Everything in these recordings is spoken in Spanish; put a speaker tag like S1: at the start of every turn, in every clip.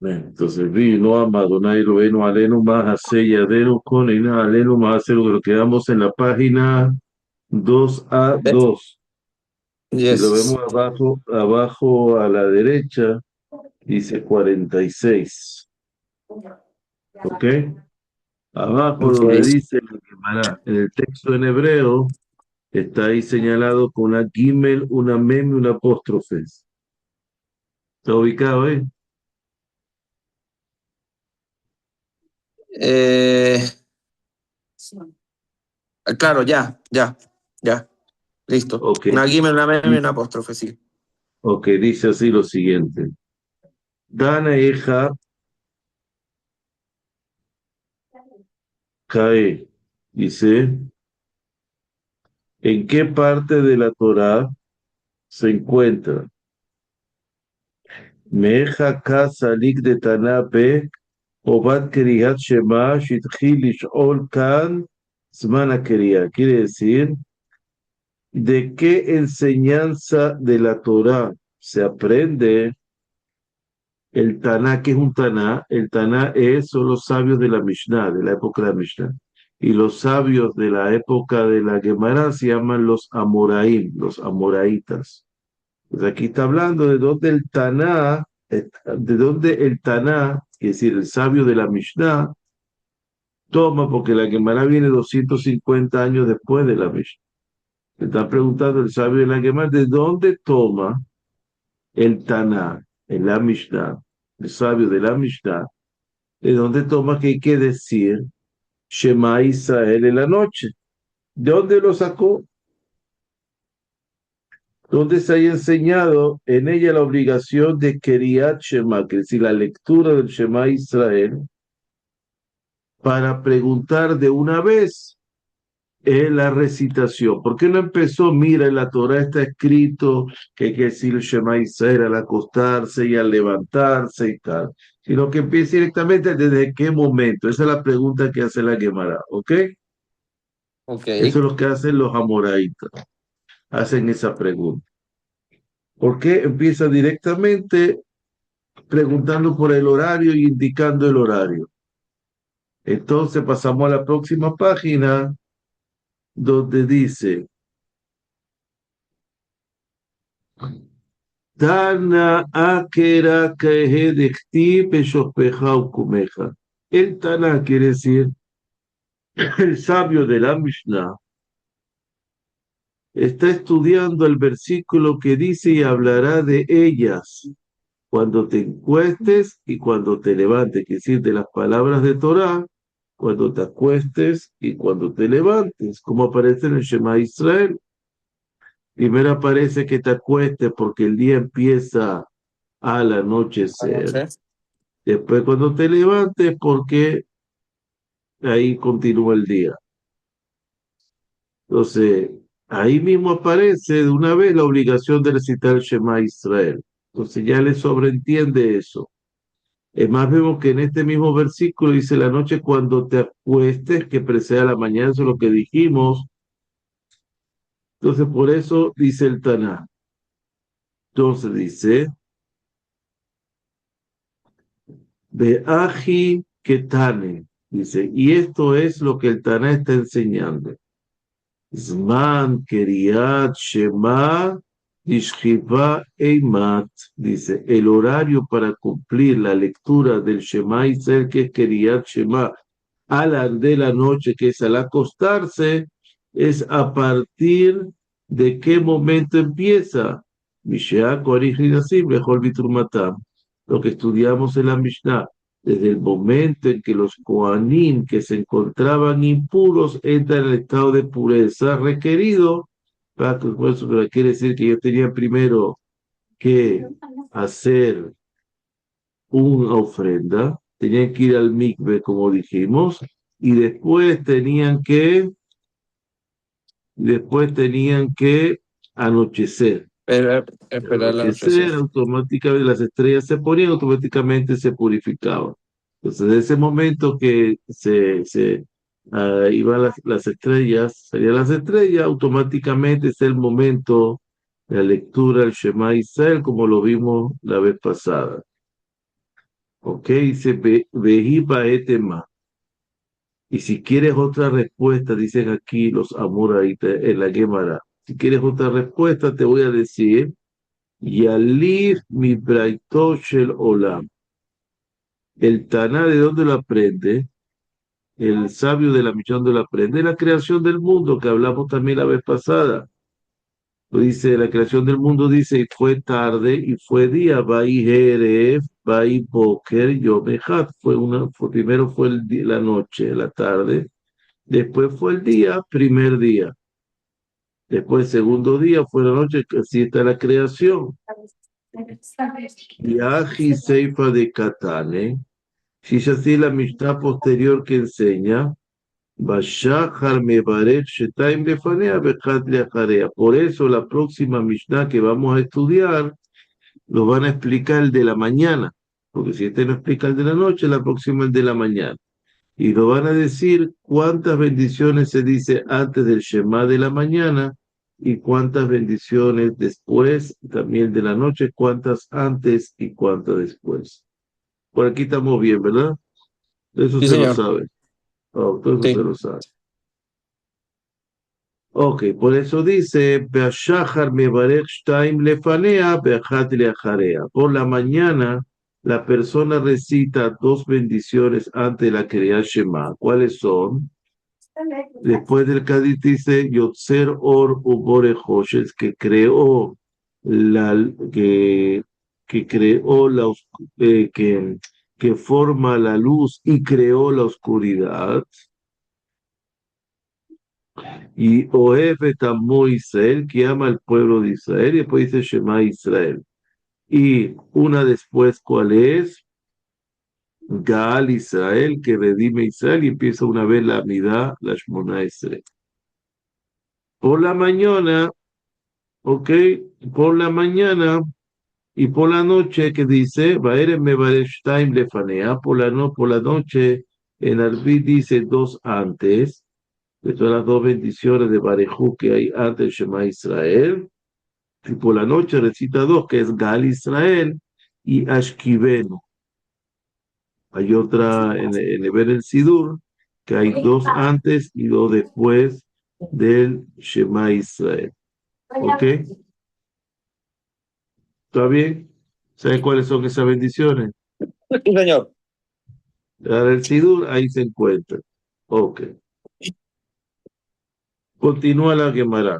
S1: Entonces vino Amadonai Eloheinu Alenu más Yadenu con Ina Alenu más lo que lo quedamos en la página 2A2. Si lo vemos
S2: Yes.
S1: abajo a la derecha, dice 46. ¿Ok? Abajo donde
S2: Okay.
S1: dice la Gemara, en el texto en hebreo, está ahí señalado con una gimel, una mem y una apóstrofe. ¿Está ubicado ahí?
S2: Eh, claro, ya. Listo.
S1: Ok,
S2: Una guima, una meme y
S1: dice,
S2: una apóstrofe, sí.
S1: ok, dice así lo siguiente. Dana Eja Cae, dice, ¿en qué parte de la Torá se encuentra? Meja Ka Salik de Tanape, Obat Keriyat Shema, Shitchil Lish'ol Kan, Zmana Keriyah. Quiere decir, ¿de qué enseñanza de la Torá se aprende el Taná? ¿Qué es un Taná? El Taná son los sabios de la Mishnah, de la época de la Mishnah. Y los sabios de la época de la Gemara se llaman los Amoraim, los Amoraitas. Pues aquí está hablando de dónde el Taná, de dónde el Taná, es decir, el sabio de la Mishnah, toma, porque la Gemara viene 250 años después de la Mishnah. Le está preguntando el sabio de la Gemara, ¿de dónde toma el Taná, en la Mishnah, el sabio de la Mishnah, de dónde toma que hay que decir Shema Israel en la noche? ¿De dónde lo sacó? ¿Dónde se haya enseñado en ella la obligación de Keriat Shema, que es decir, la lectura del Shema Israel, para preguntar de una vez en la recitación? ¿Por qué no empezó? Mira, en la Torah está escrito que hay que decir el Shema Israel al acostarse y al levantarse y tal, sino que empieza directamente desde qué momento. Esa es la pregunta que hace la Gemara, ¿ok?
S2: Ok.
S1: Eso es lo que hacen los amoraitas, hacen esa pregunta. ¿Por qué empieza directamente preguntando por el horario y indicando el horario? Entonces pasamos a la próxima página donde dice, Tana akera kaehe dechti peshospeja ukumeja. El Tana quiere decir el sabio de la Mishnah está estudiando el versículo que dice y hablará de ellas cuando te encuestes y cuando te levantes, que decir, de las palabras de Torah, cuando te acuestes y cuando te levantes, como aparece en el Shema Israel. Primero aparece que te acuestes porque el día empieza al anochecer.
S2: Anoche.
S1: Después cuando te levantes porque ahí continúa el día. Entonces, ahí mismo aparece de una vez la obligación de recitar el Shema Israel. Entonces ya le sobreentiende eso. Es más, vemos que en este mismo versículo dice la noche cuando te acuestes, que precede a la mañana, eso es lo que dijimos. Entonces, por eso dice el Taná. Entonces dice, Beaji Ketane, dice, y esto es lo que el Taná está enseñando. Zman Keriat Shema Dishkiva Eimat, dice, el horario para cumplir la lectura del Shema Israel, que es Keriat Shema, de la noche, que es al acostarse, es a partir de qué momento empieza. Mishnah, Korich y Nasim, mejor Bitrumatam. Lo que estudiamos en la Mishnah, desde el momento en que los Kohanim que se encontraban impuros entran en el estado de pureza requerido, para que, pues, eso quiere decir que ellos tenían primero que hacer una ofrenda, tenían que ir al mikve, como dijimos, y después tenían que anochecer.
S2: Esperar la anochecer.
S1: Anochecer, automáticamente las estrellas se ponían, automáticamente se purificaban. Entonces, de ese momento que iban las estrellas, salían las estrellas, automáticamente es el momento de la lectura del Shema Israel, como lo vimos la vez pasada. Ok, dice vejí baetema. Y si quieres otra respuesta, dicen aquí los amoraítas en la Gemara. Si quieres otra respuesta, te voy a decir, Yalif mi braito shel olam. El Taná, ¿de dónde lo aprende? El sabio de la Mishnah, ¿dónde lo aprende? La creación del mundo, que hablamos también la vez pasada. Dice, la creación del mundo dice, y fue tarde y fue día, Bai Jeref, Bai Boker, Yom Echad. Primero fue la noche, la tarde, después fue el día, primer día. Después, segundo día, fue la noche, que así está la creación. Yaji Seifa de Katane, si es así la Mishnah posterior que enseña, Bashachar Mebarech Shetaim Lefanea Bechat Leacharea. Por eso la próxima Mishnah que vamos a estudiar nos van a explicar el de la mañana, porque si este no explica el de la noche, la próxima el de la mañana. Y nos van a decir cuántas bendiciones se dice antes del Shema de la mañana y cuántas bendiciones después, también de la noche, cuántas antes y cuántas después. Por aquí estamos bien, ¿verdad? Eso
S2: Sí,
S1: se lo
S2: señor.
S1: sabe. Oh, todo eso se
S2: Sí.
S1: lo sabe. Ok, por eso dice, Beashachar mevarech shtaim lefanea, beachat leacharea. Por la mañana, la persona recita dos bendiciones antes de la Kriyat Shema. ¿Cuáles son? Después del Kadit dice, Yotzer or ubore hoshes, la, que, que creó la, que forma la luz y creó la oscuridad. Y Oev Tamó Israel, que ama al pueblo de Israel, y después dice Shema Israel. Y una después, ¿cuál es? Gaal Israel, que redime Israel, y empieza una vez la Amidá, la Shmona Israel. Por la mañana, ok, por la mañana y por la noche, que dice, Baere Mevaresh Taim Lefanea, por la noche, en Arbit dice dos antes, de todas las dos bendiciones de Barejú que hay antes de Shema Israel. Y por la noche recita dos, que es Gal Israel y Ashkivenu. Hay otra en el Sidur, que hay dos antes y dos después del Shema Israel. ¿Ok? ¿Está bien? ¿Sabe cuáles son esas bendiciones?
S2: Sí, señor.
S1: Ahora el Sidur, ahí se encuentra. Ok. Continúa la Gemara.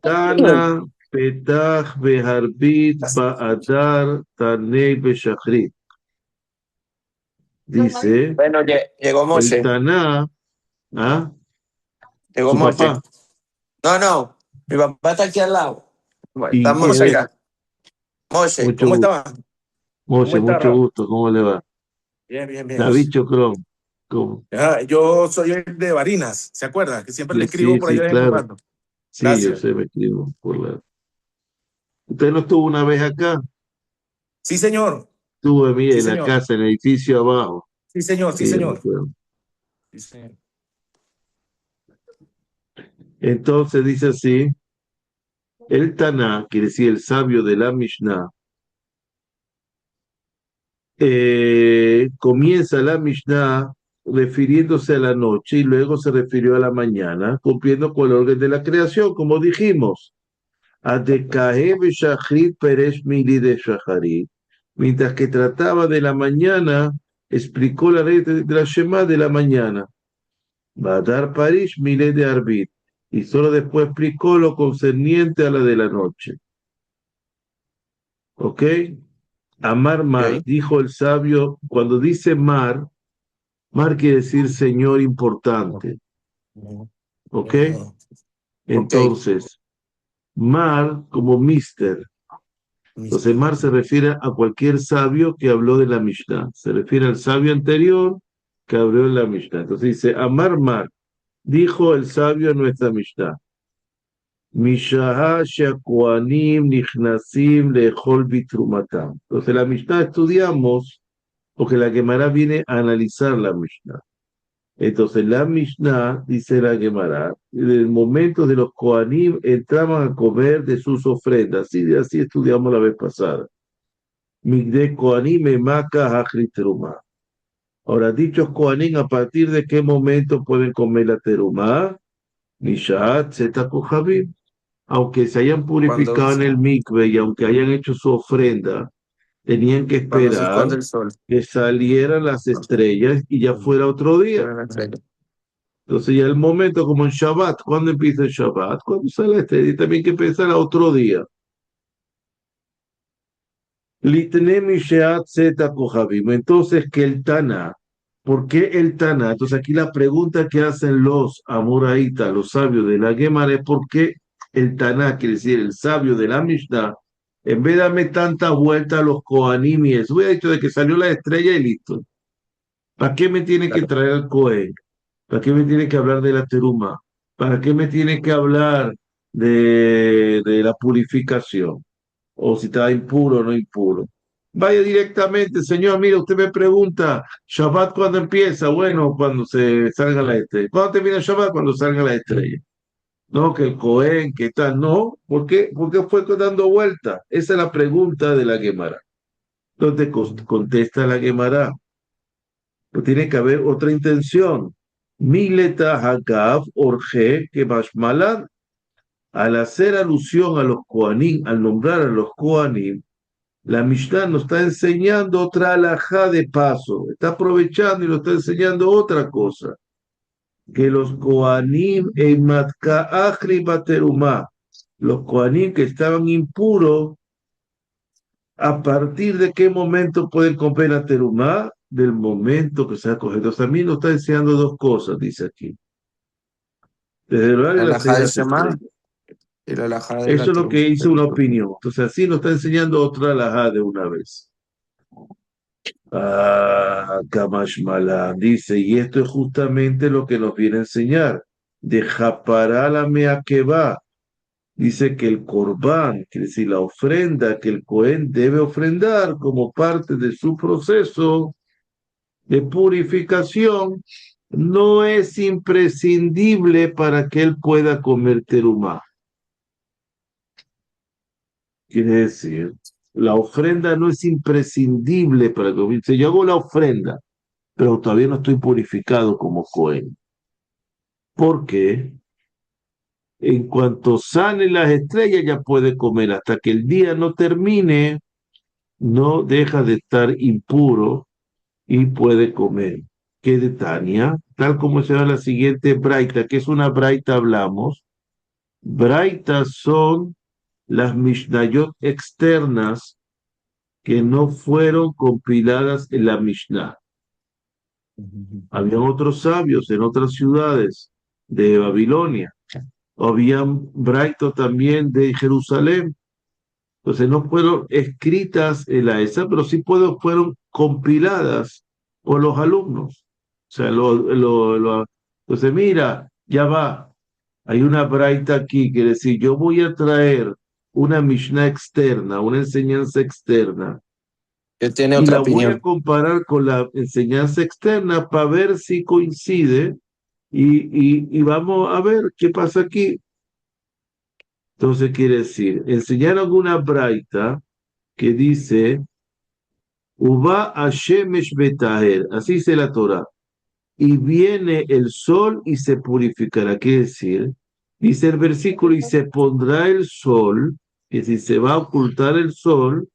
S1: Tana, Petach, Beharbit, Ba'adar, Tanei, Beshachrit. Dice
S2: Bueno, llegó
S1: el
S2: Moshe.
S1: Taná, ¿ah?
S2: Llegó
S1: Su
S2: Moshe.
S1: papá.
S2: No, no. Mi papá está aquí al lado. Bueno,
S1: ¿Y
S2: estamos
S1: quién es?
S2: acá. Moshe,
S1: Mucho
S2: ¿cómo
S1: gusto.
S2: estaba? ¿Cómo
S1: Moshe,
S2: está,
S1: mucho
S2: Rafa?
S1: gusto. ¿Cómo le va?
S2: Bien, bien, bien.
S1: David Chocrón. ¿Cómo?
S3: Yo soy el de Barinas, ¿se acuerda? Que siempre le
S1: Sí,
S3: escribo
S1: sí,
S3: por ahí
S1: sí,
S3: de vez en
S1: claro.
S3: cuando.
S1: Sí, yo
S3: Gracias.
S1: sé, me escribo por la... ¿Usted no estuvo una vez acá?
S3: Sí, señor.
S1: Estuvo
S3: Sí,
S1: en la
S3: señor.
S1: casa, en el edificio abajo.
S3: Sí, señor. Sí,
S1: Sí, yo me
S3: señor.
S1: acuerdo.
S3: Sí, señor.
S1: Entonces dice así, el Taná, quiere decir el sabio de la Mishnah, comienza la Mishnah refiriéndose a la noche y luego se refirió a la mañana, cumpliendo con el orden de la creación, como dijimos. Adekahe Shachrit Peresh Mili de Shacharit. Mientras que trataba de la mañana, explicó la ley de la Shema de la mañana. Badar Parish Mile de Arbit. Y solo después explicó lo concerniente a la de la noche. ¿Ok? Amar Mar,
S2: Ok.
S1: dijo el sabio, cuando dice Mar, Mar quiere decir señor importante. ¿Ok?
S2: Ok.
S1: Entonces, Mar como mister. Entonces, Mar se refiere a cualquier sabio que habló de la Mishnah. Se refiere al sabio anterior que habló de la Mishnah. Entonces dice, Amar Mar, dijo el sabio en nuestra Mishnah. Mishaha Shakuanim Nichnasim Lechol Bitrumatam. Entonces, la Mishnah estudiamos porque la Gemara viene a analizar la Mishnah. Entonces, la Mishnah, dice la Gemara, en el momento de los Koanim entraban a comer de sus ofrendas. Así estudiamos la vez pasada. Migde Koanim Emaka Hachri Terumá. Ahora, dichos Koanim, ¿a partir de qué momento pueden comer la terumá? Mishat Zeta Kohabim. Aunque se hayan
S2: Cuando,
S1: purificado en el mikve y aunque hayan hecho su ofrenda, tenían que
S2: cuando se
S1: esperar
S2: esconde el sol.
S1: que salieran las estrellas y ya fuera otro día.
S2: Era la estrella.
S1: Entonces ya el momento, como en Shabbat, ¿cuándo empieza el Shabbat? Cuando sale la estrella y también que empezar a otro día. Litne Misheat Zeta Kohabim. Entonces, que el Tana, ¿por qué el Tana? Entonces aquí la pregunta que hacen los amoraitas, los sabios de la Gemara, es ¿por qué el Tana, quiere decir el sabio de la Mishnah, en vez de darme tanta vuelta a los Kohanim y eso, hubiera dicho de que salió la estrella y listo? ¿Para qué me tiene que
S2: Claro.
S1: traer el Cohen? ¿Para qué me tiene que hablar de la teruma? ¿Para qué me tiene que hablar de la purificación? O si está impuro o no impuro. Vaya directamente, señor, mira, usted me pregunta, ¿Shabbat cuándo empieza? Bueno, cuando se salga la estrella. ¿Cuándo termina Shabbat? Cuando salga la estrella. No, que el Cohen, que tal, no. ¿Por qué? Porque fue dando vuelta. Esa es la pregunta de la Gemara. Entonces contesta la Gemara. Pues tiene que haber otra intención. Mileta Hagav Orge que Bashmalan, al hacer alusión a los Koanim, al nombrar a los Koanim, la Mishnah nos está enseñando otra alajá de paso, está aprovechando y nos está enseñando otra cosa, que los Koanim en Matka Achri Baterumá, los Koanim que estaban impuros, ¿a partir de qué momento pueden comer la terumá? Del momento que se ha cogido. Entonces, a mí nos está enseñando dos cosas, dice aquí. Desde el horario
S2: La
S1: de las
S2: alhaja
S1: seis de
S2: de
S1: las
S2: Shema
S1: estrellas.
S2: y la alhaja de
S1: Eso
S2: la
S1: es lo que hizo
S2: del
S1: una
S2: Turco.
S1: opinión. Entonces, así nos está enseñando otra alajá de una vez. Ah, Kamash Malan dice, y esto es justamente lo que nos viene a enseñar. De Japará la mea que va. Dice que el corbán, quiere decir la ofrenda que el Cohen debe ofrendar como parte de su proceso de purificación, no es imprescindible para que él pueda comer terumá. Quiere decir, la ofrenda no es imprescindible para que si yo hago la ofrenda, pero todavía no estoy purificado como Cohen. ¿Por qué? En cuanto salen las estrellas ya puede comer, hasta que el día no termine, no deja de estar impuro y puede comer. ¿Qué de Tania? Tal como se da la siguiente braita, que es una braita hablamos. Braitas son las Mishnayot externas que no fueron compiladas en la Mishnah. Habían otros sabios en otras ciudades de Babilonia. Habían braitos también de Jerusalén. Entonces no fueron escritas en la ESA, pero sí fueron compiladas por los alumnos. O sea, entonces mira, ya va, hay una braita aquí, quiere decir, yo voy a traer una Mishnah externa, una enseñanza externa,
S2: Que tiene
S1: y
S2: otra
S1: la voy a
S2: opinión.
S1: comparar con la enseñanza externa para ver si coincide y vamos a ver qué pasa aquí. Entonces quiere decir, enseñaron una braita que dice, Uba Hashemesh Betaher, así dice la Torah, y viene el sol y se purificará. Quiere decir, dice el versículo, y se pondrá el sol, que si se va a ocultar el sol,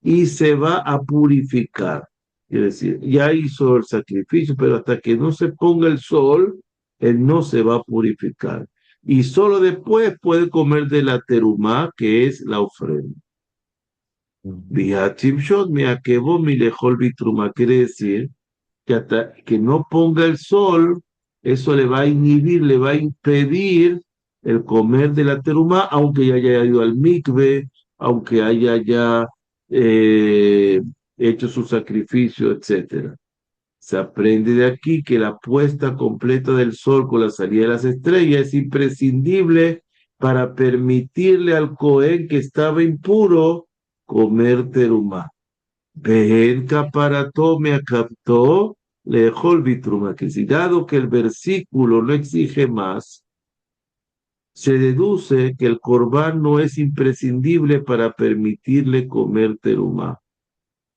S1: y se va a purificar. Quiere decir, ya hizo el sacrificio, pero hasta que no se ponga el sol, él no se va a purificar. Y solo después puede comer de la terumá, que es la ofrenda. Quiere decir que hasta que no ponga el sol, eso le va a inhibir, le va a impedir el comer de la terumá, aunque ya haya ido al mikve, aunque haya ya hecho su sacrificio, etcétera. Se aprende de aquí que la puesta completa del sol con la salida de las estrellas es imprescindible para permitirle al Cohen que estaba impuro comer terumá. Vejen caparató me acaptó lejol bitruma, que si dado que el versículo no exige más, se deduce que el corbán no es imprescindible para permitirle comer terumá.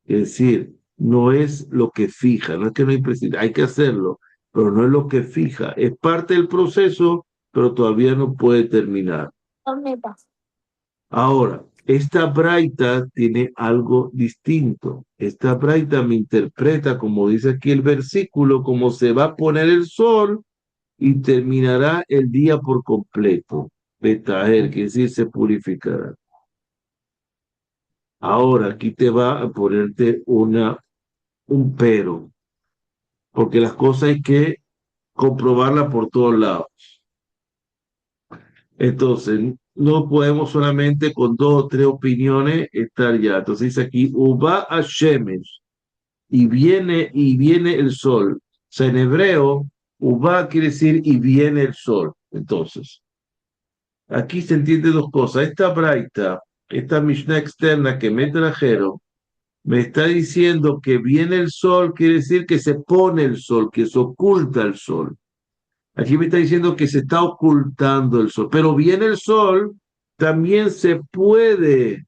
S1: Es decir, no es lo que fija, no es que no hay imprescindible, hay que hacerlo, pero no es lo que fija. Es parte del proceso, pero todavía no puede terminar. Ahora, esta braita tiene algo distinto. Esta braita me interpreta, como dice aquí el versículo, como se va a poner el sol y terminará el día por completo. Betaer, que decir, se purificará. Ahora, aquí te va a ponerte un pero, porque las cosas hay que comprobarlas por todos lados. Entonces, no podemos solamente con dos o tres opiniones estar ya. Entonces dice aquí, Uba a Shemesh, y viene el sol. O sea, en hebreo, Uba quiere decir y viene el sol. Entonces, aquí se entiende dos cosas. Esta braita, esta Mishnah externa que me trajeron, me está diciendo que viene el sol, quiere decir que se pone el sol, que se oculta el sol. Aquí me está diciendo que se está ocultando el sol, pero viene el sol, también se puede,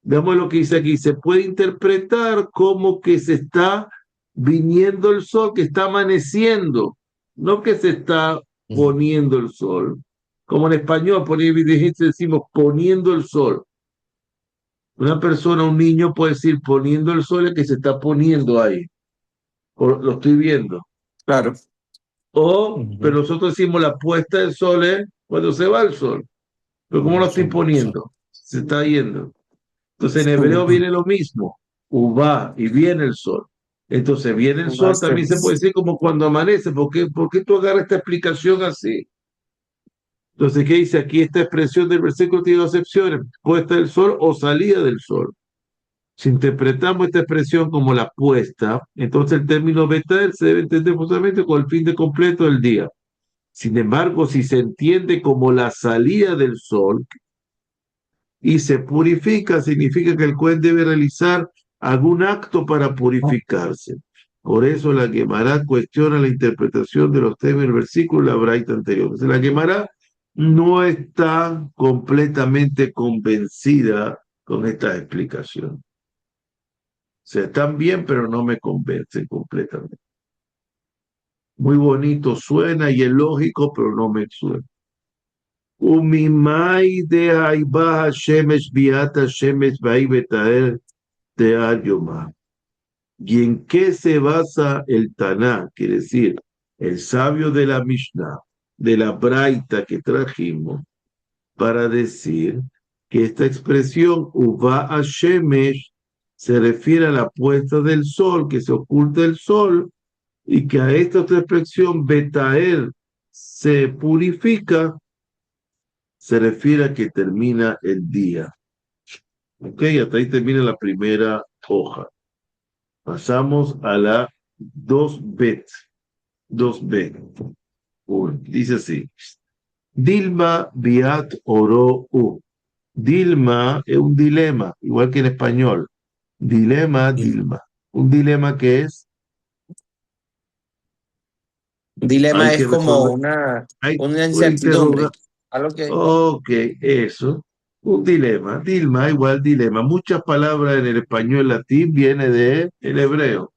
S1: veamos lo que dice aquí, se puede interpretar como que se está viniendo el sol, que está amaneciendo, no que se está poniendo el sol. Como en español, por ahí decimos poniendo el sol. Una persona, un niño puede decir poniendo el sol es que se está poniendo ahí, o lo estoy viendo.
S2: Claro.
S1: Pero nosotros decimos la puesta del sol es cuando se va el sol. Pero ¿cómo lo estoy poniendo? Se está yendo. Entonces en hebreo viene lo mismo. Uva y viene el sol. Entonces viene el sol, también se puede decir como cuando amanece. ¿Por qué tú agarras esta explicación así? Entonces, ¿qué dice aquí? Esta expresión del versículo tiene dos excepciones, puesta del sol o salida del sol. Si interpretamos esta expresión como la puesta, entonces el término betar se debe entender justamente con el fin de completo del día. Sin embargo, si se entiende como la salida del sol y se purifica, significa que el Cohen debe realizar algún acto para purificarse. Por eso la Gemara cuestiona la interpretación de los términos del versículo de la braita anterior. Entonces, la Gemara no está completamente convencida con esta explicación. O sea, están bien, pero no me convencen completamente. Muy bonito suena y es lógico, pero no me suena. Umimai de Aiba Shemesh Biata Shemesh Bai Betaer de Ayoma. ¿Y en qué se basa el Taná? Quiere decir, el sabio de la Mishnah, de la Braita que trajimos, para decir que esta expresión Uva a Shemesh se refiere a la puesta del sol, que se oculta el sol, y que a esta otra expresión Betaer se purifica, se refiere a que termina el día. Ok, hasta ahí termina la primera hoja. Pasamos a la 2B. 2B. Dice así. Dilma biat oro u. Dilma es un dilema, igual que en español. Dilema, dilma. Un dilema que es,
S2: Dilema
S1: hay
S2: es
S1: que
S2: como
S1: resolver, hay
S2: una
S1: una
S2: incertidumbre.
S1: interrogación.
S2: Algo que.
S1: Ok, eso. Un dilema. Dilma igual dilema. Muchas palabras en el español latín viene de el hebreo,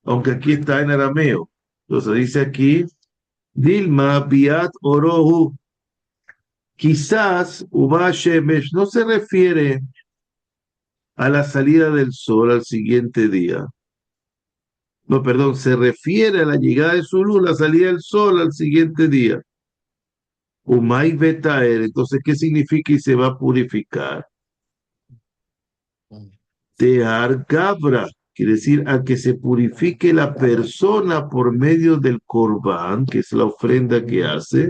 S1: aunque aquí está en arameo. Entonces dice aquí, Dilma biat orohu. Quizás Uba Shemesh no se refiere a la salida del sol al siguiente día. No, perdón, se refiere a la llegada de su luz, la salida del sol al siguiente día. Umay betaer, entonces, ¿qué significa y se va a purificar? Tear cabra, quiere decir a que se purifique la persona por medio del corbán, que es la ofrenda que hace,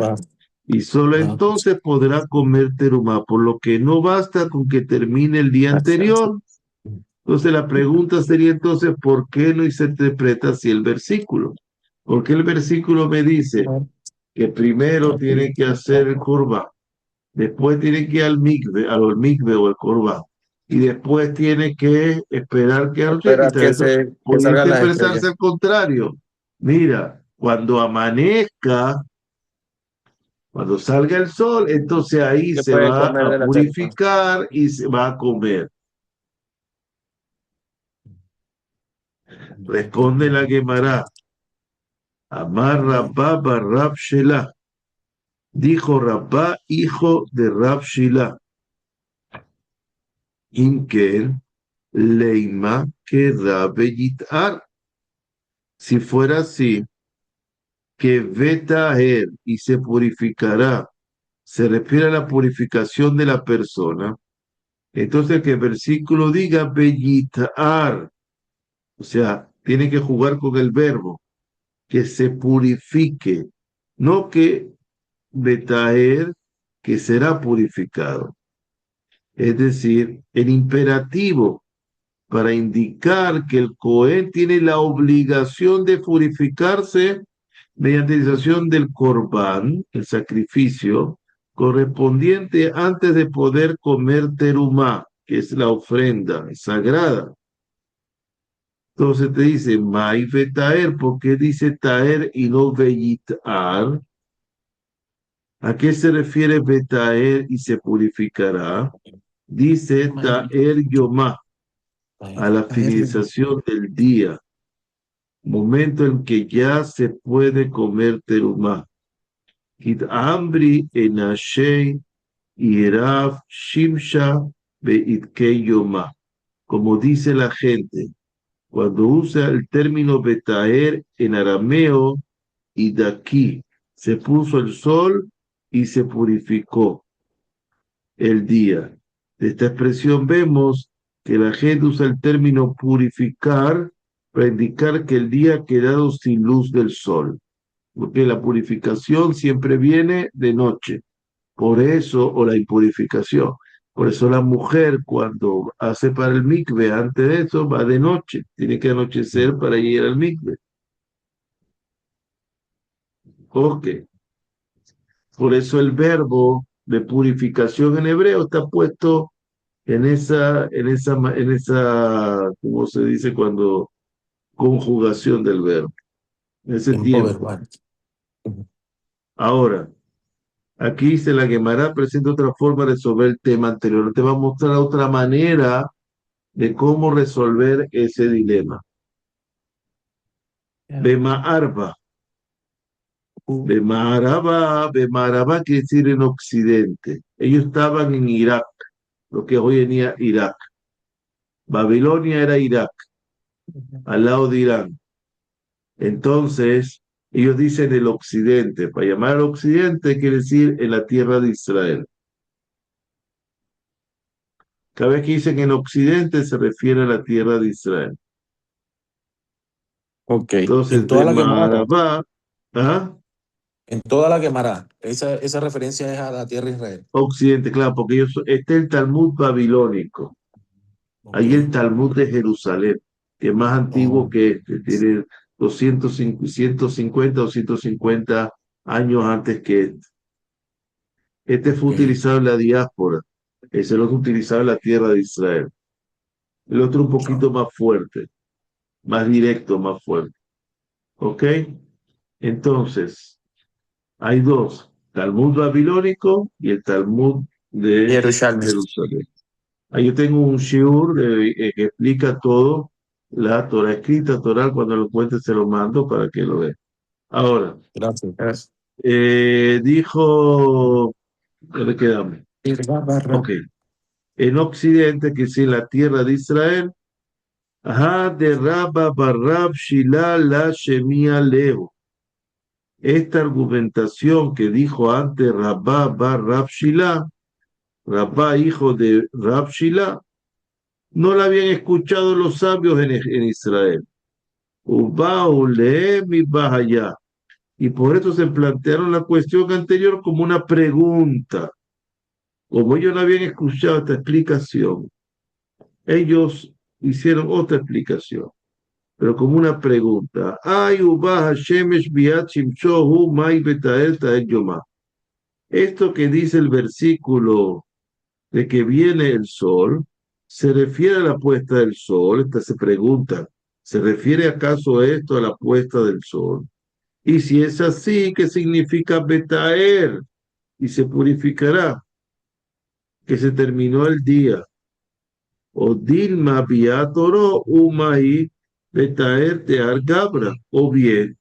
S1: y solo entonces podrá comer terumá, por lo que no basta con que termine el día anterior. Entonces la pregunta sería entonces, ¿por qué no se interpreta así el versículo? Porque el versículo me dice que primero tiene que hacer el corbán, después tiene que ir al mikve o el corbán, y después tiene que esperar que anochezca.
S2: Espera que
S1: Podría
S2: salgan las estrellas.
S1: interpretarse al contrario. Mira, cuando amanezca, cuando salga el sol, entonces ahí
S2: Que
S1: se
S2: puede
S1: va
S2: comer
S1: a
S2: de la tierra.
S1: purificar y se va a comer. Responde la Gemara. Amar Rabba bar Rab Shelah. Dijo Rabba, hijo de Rab Shelah. Inkel Leima que Rabbe Yitar. Si fuera así, que Betaher y se purificará, se refiere a la purificación de la persona, entonces que el versículo diga Beyitar, o sea, tiene que jugar con el verbo, que se purifique, no que Betaher, que será purificado. Es decir, el imperativo para indicar que el Cohen tiene la obligación de purificarse mediante la utilización del corbán, el sacrificio correspondiente antes de poder comer terumá, que es la ofrenda sagrada. Entonces te dice, Mai Taer, ¿por qué dice Taer y no Veyitar? ¿A qué se refiere Betaer y se purificará? Dice Taer Yomá, a la finalización del día, momento en que ya se puede comer terumá. Kid Ambri enashei Irav Shimsha Beitkei Yomá. Como dice la gente, cuando usa el término Betaer en arameo, y de aquí se puso el sol y se purificó el día. De esta expresión vemos que la gente usa el término purificar para indicar que el día ha quedado sin luz del sol, porque la purificación siempre viene de noche, por eso, o la impurificación. Por eso la mujer cuando hace para el mikve, antes de eso, va de noche, tiene que anochecer para ir al mikve. Ok. Por eso el verbo de purificación en hebreo está puesto ¿cómo se dice cuando? Conjugación del verbo, en ese tiempo. Ahora, aquí dice la Gemara presenta otra forma de resolver el tema anterior. Te va a mostrar otra manera de cómo resolver ese dilema. Bema'arba. Bema'araba quiere decir en Occidente. Ellos estaban en Irak, lo que hoy en día Irak. Babilonia era Irak, al lado de Irán. Entonces, ellos dicen el occidente. Para llamar al occidente quiere decir en la tierra de Israel. Cada vez que dicen en occidente se refiere a la tierra de Israel.
S2: Ok.
S1: Entonces,
S2: En toda la Gemara.
S1: Marabá, ¿ah?
S2: En toda la Gemara. Esa referencia es a la tierra de Israel.
S1: Occidente, claro, porque este es el Talmud babilónico.
S2: Ok.
S1: Ahí el Talmud de Jerusalén, que es más antiguo que este, tiene 150 o 150 años antes que este. Este fue
S2: Ok.
S1: utilizado en la diáspora, ese lo utilizado en la tierra de Israel. El otro un poquito más fuerte, más directo, más fuerte. ¿Ok? Entonces, hay dos, Talmud babilónico y el Talmud de
S2: Jerusalén.
S1: Jerusalén. Ahí yo tengo un shiur que explica todo, la Torah escrita, Torah, cuando lo cuente se lo mando para que lo vea. Ahora,
S2: Gracias.
S1: dijo, ¿dónde quedamos? Ok, en Occidente, que es en la tierra de Israel, ajá, de Rabba Barrab Shila la Shemia Leo. Esta argumentación que dijo antes Rabba Barrab Shila, Rabba hijo de Rab Shila, no la habían escuchado los sabios en Israel. Ubau leem y bahaya. Y por eso se plantearon la cuestión anterior como una pregunta. Como ellos no habían escuchado esta explicación, ellos hicieron otra explicación, pero como una pregunta. Ay, Ubah Hashemesh biat shimshohu mai betael tael yomah. Esto que dice el versículo de que viene el sol, se refiere a la puesta del sol. Esta se pregunta, ¿se refiere acaso esto a la puesta del sol? Y si es así, ¿qué significa betaer? Y se purificará, que se terminó el día. O Dilma Biatoro Umai Betaer Tear Gabra, o bien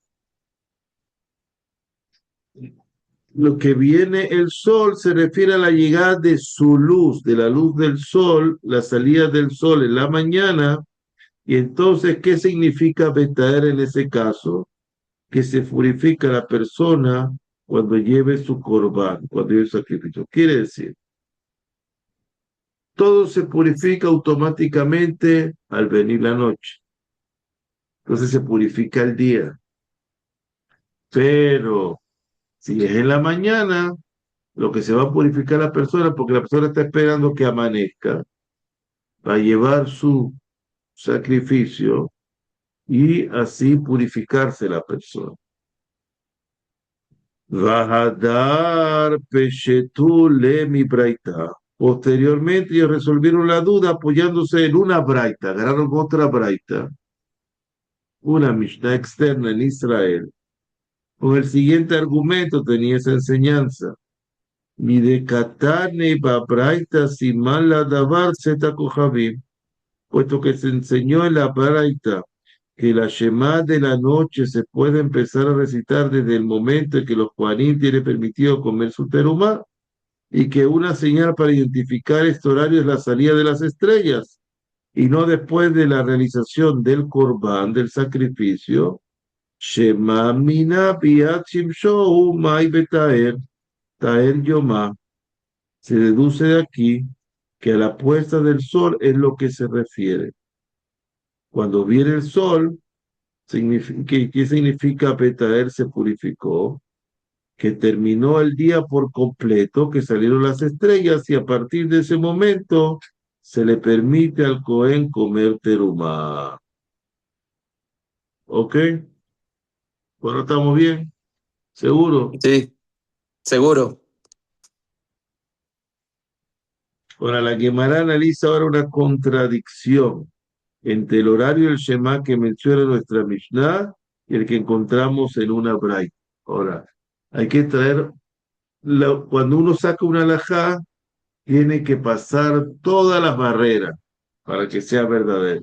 S1: lo que viene el sol se refiere a la llegada de su luz, de la luz del sol, la salida del sol en la mañana. Y entonces, ¿qué significa Betaer en ese caso? Que se purifica la persona cuando lleve su corbán, cuando lleve su sacrificio. Quiere decir, todo se purifica automáticamente al venir la noche. Entonces se purifica el día. Pero si es en la mañana, lo que se va a purificar la persona, porque la persona está esperando que amanezca, para llevar su sacrificio y así purificarse la persona. Vahadar Peshetu le mi braita. Posteriormente ellos resolvieron la duda apoyándose en una braita, agarraron otra braita, una Mishnah externa en Israel. Con el siguiente argumento tenía esa enseñanza. Mi de Katane Babraita Siman la Davar Zeta Kohabim, puesto que se enseñó en la braita que la Shema de la noche se puede empezar a recitar desde el momento en que los Juanín tienen permitido comer su terumá, y que una señal para identificar este horario es la salida de las estrellas, y no después de la realización del Corbán, del sacrificio. Shema mina biat shimshohu mai betaer, taer yomá. Se deduce de aquí que a la puesta del sol es lo que se refiere. Cuando viene el sol, ¿qué significa betaer? Se purificó, que terminó el día por completo, que salieron las estrellas y a partir de ese momento se le permite al Cohen comer terumá. ¿Ok? Bueno, estamos bien, seguro.
S2: Sí, seguro.
S1: Ahora, la Gemara analiza ahora una contradicción entre el horario del Shema que menciona nuestra Mishnah y el que encontramos en una Braita. Ahora, hay que traer, cuando uno saca una alajá, tiene que pasar todas las barreras para que sea verdadero.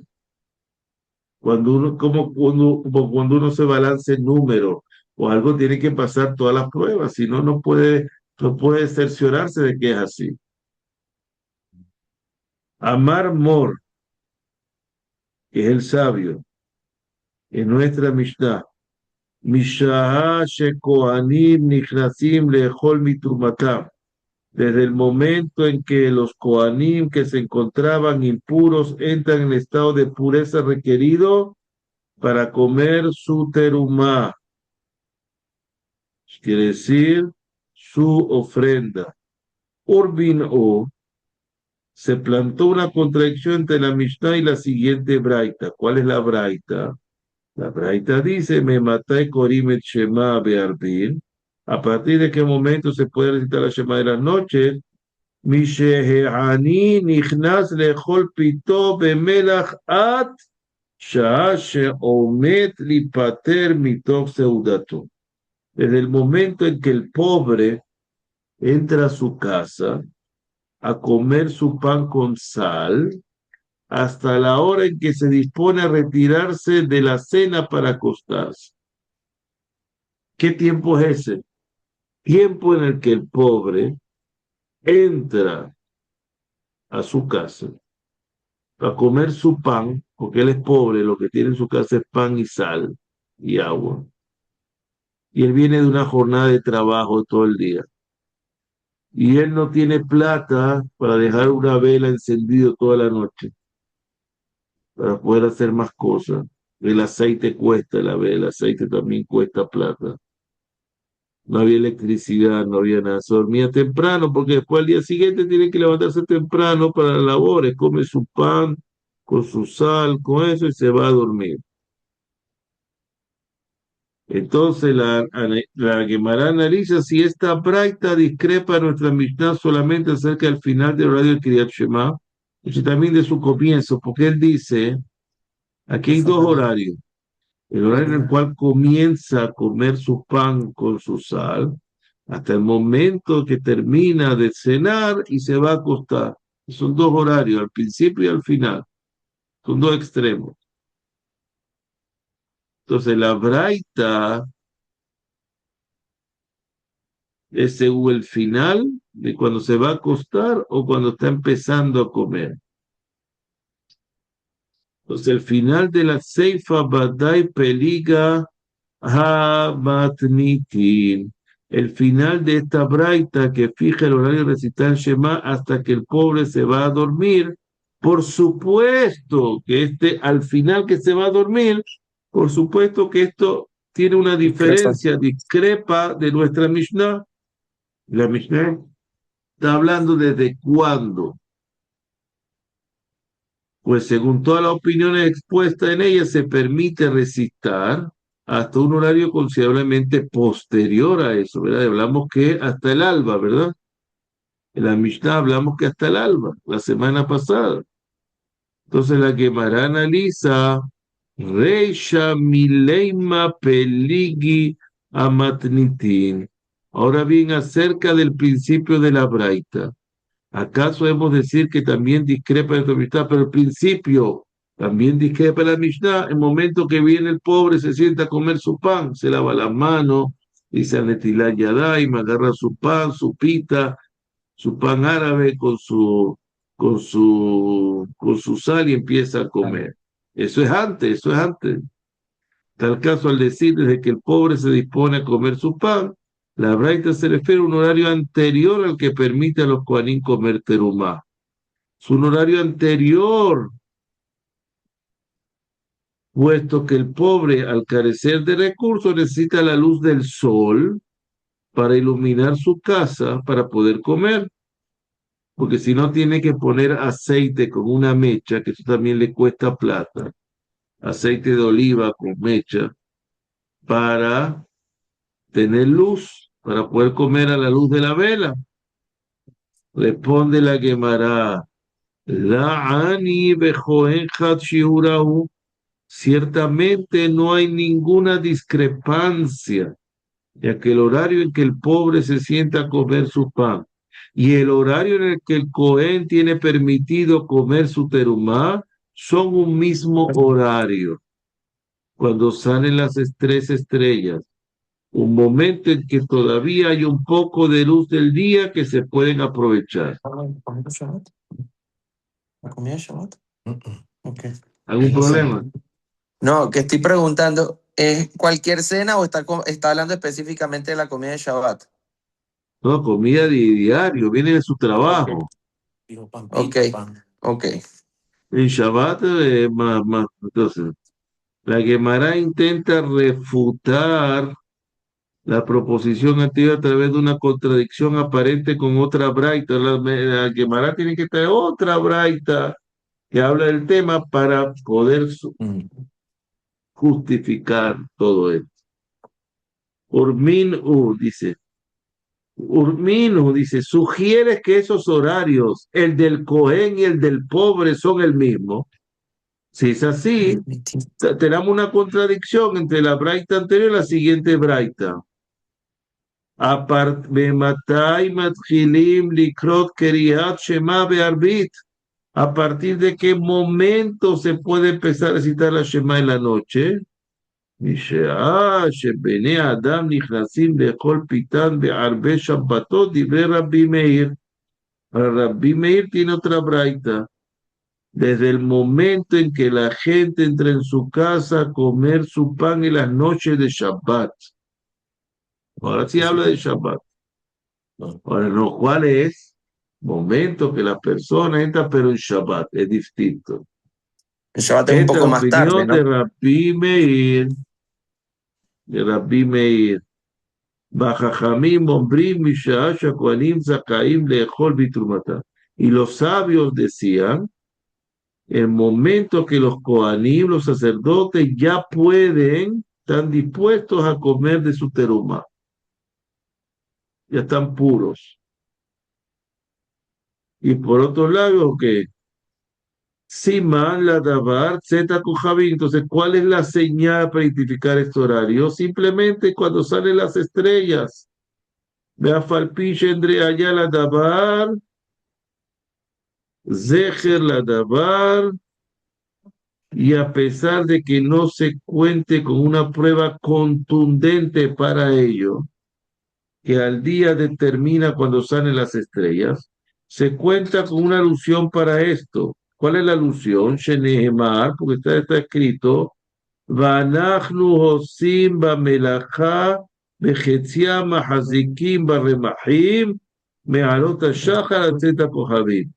S1: Como cuando uno se balance en número o algo, tiene que pasar todas las pruebas, si no, no puede cerciorarse de que es así. Amar Mor, que es el sabio, en nuestra Mishnah, Mishaha shekohanim nichnasim lechol mitrumatam, desde el momento en que los kohanim que se encontraban impuros entran en el estado de pureza requerido para comer su terumá, quiere decir su ofrenda. Urbin o se plantó una contradicción entre la Mishnah y la siguiente braita. ¿Cuál es la braita? La braita dice, me maté Korimet Shema Bearbin. ¿A partir de qué momento se puede recitar la Shema de las noches? Misheheani nichnas lechol pito bemelach at shah sheomet lipater mitoch seudato. Desde el momento en que el pobre entra a su casa a comer su pan con sal, hasta la hora en que se dispone a retirarse de la cena para acostarse. ¿Qué tiempo es ese? Tiempo en el que el pobre entra a su casa a comer su pan, porque él es pobre, lo que tiene en su casa es pan y sal y agua. Y él viene de una jornada de trabajo todo el día. Y él no tiene plata para dejar una vela encendida toda la noche, para poder hacer más cosas. El aceite cuesta, el aceite también cuesta plata. No había electricidad, no había nada. Se dormía temprano porque después al día siguiente tiene que levantarse temprano para las labores. Come su pan con su sal, con eso y se va a dormir. Entonces la Gemara analiza si esta braita discrepa nuestra Mishnah solamente acerca del final del horario de Kriyat Shema, y también de su comienzo, porque él dice, aquí hay dos horarios. El horario en el cual comienza a comer su pan con su sal, hasta el momento que termina de cenar y se va a acostar. Son dos horarios, al principio y al final. Son dos extremos. Entonces la braita es según el final de cuando se va a acostar o cuando está empezando a comer. Entonces el final de la Seifa Badai Peliga Ha-Matnitin. El final de esta braita que fija el horario de recitar Shema hasta que el pobre se va a dormir. Por supuesto que al final que se va a dormir, por supuesto que esto tiene una diferencia, discrepa de nuestra Mishnah. La Mishnah está hablando desde cuándo. Pues según todas las opiniones expuestas en ella, se permite recitar hasta un horario considerablemente posterior a eso, ¿verdad? Hablamos que hasta el alba, ¿verdad? En la Mishnah hablamos que hasta el alba, la semana pasada. Entonces la Gemara analiza, Reisha Mileima Peligi Amatnitin. Ahora bien, acerca del principio de la Braita. ¿Acaso hemos decir que también discrepa de la Mishnah? Pero el principio también discrepa la Mishnah. El momento que viene el pobre, se sienta a comer su pan, se lava las manos, dice Anetilah Yadayim, agarra su pan, su pita, su pan árabe con su sal y empieza a comer. Eso es antes, eso es antes. Tal caso al decir desde que el pobre se dispone a comer su pan, la braita se refiere a un horario anterior al que permite a los kohanim comer terumá. Es un horario anterior, puesto que el pobre, al carecer de recursos, necesita la luz del sol para iluminar su casa, para poder comer, porque si no tiene que poner aceite con una mecha, que eso también le cuesta plata, aceite de oliva con mecha, para tener luz, para poder comer a la luz de la vela. Responde la Gemara, la ani bejoen hat shiurahu. Ciertamente no hay ninguna discrepancia, ya que el horario en que el pobre se sienta a comer su pan y el horario en el que el Cohen tiene permitido comer su terumá son un mismo horario. Cuando salen las tres estrellas, un momento en que todavía hay un poco de luz del día que se pueden aprovechar.
S2: ¿La comida de Shabbat? Ok.
S1: ¿Algún problema?
S2: No, que estoy preguntando, ¿es cualquier cena o está hablando específicamente de la comida de Shabbat?
S1: No, comida diario, viene de su trabajo.
S3: Dijo pan,
S2: Ok,
S3: pan.
S2: ok.
S1: En Shabbat, más. Entonces, la Gemara intenta refutar la proposición anterior a través de una contradicción aparente con otra braita. La Gemara tiene que traer otra braita que habla del tema para poder justificar todo esto. Urminu dice, ¿sugieres que esos horarios, el del Cohen y el del pobre, son el mismo? Si es así, tenemos una contradicción entre la braita anterior y la siguiente braita. Matai matchilim likrot keriat shema bearbit. ¿A partir de qué momento se puede empezar a recitar la Shema en la noche? משעה שבני האדם נכנסים לאכול פיתן בערבי שבתות, דברי רבי מאיר. Rabbi Meir tiene otra braita. Desde el momento en que la gente entra en su casa a comer su pan en las noches de Shabbat. Ahora sí habla de Shabbat. Ahora no, ¿cuál es? Momento que la persona entra, pero en Shabbat, es distinto.
S2: El Shabbat es un
S1: Esta es
S2: poco
S1: la
S2: más tarde,
S1: opinión
S2: ¿no?
S1: de Rabbi Meir. Bajajamim, Ombrim, Misha, Shakuanim, Zakaim, Lejol, Bitrumata. Y los sabios decían, el momento que los Koanim, los sacerdotes, ya pueden, están dispuestos a comer de su teruma. Ya están puros. Y por otro lado, que Siman, la Dabar, Zeta, Kojavín. Entonces, ¿cuál es la señal para identificar este horario? Simplemente cuando salen las estrellas. Beafalpish, Andre, allá la Dabar. Zeher la davar y a pesar de que no se cuente con una prueba contundente para ello, que al día determina cuando salen las estrellas, se cuenta con una alusión para esto. ¿Cuál es la alusión? Shenehemar, porque está escrito, Vanachnu hosim bamelacha bechetzia mahazikim baremahim me'alot hashachar atzeta kohavim.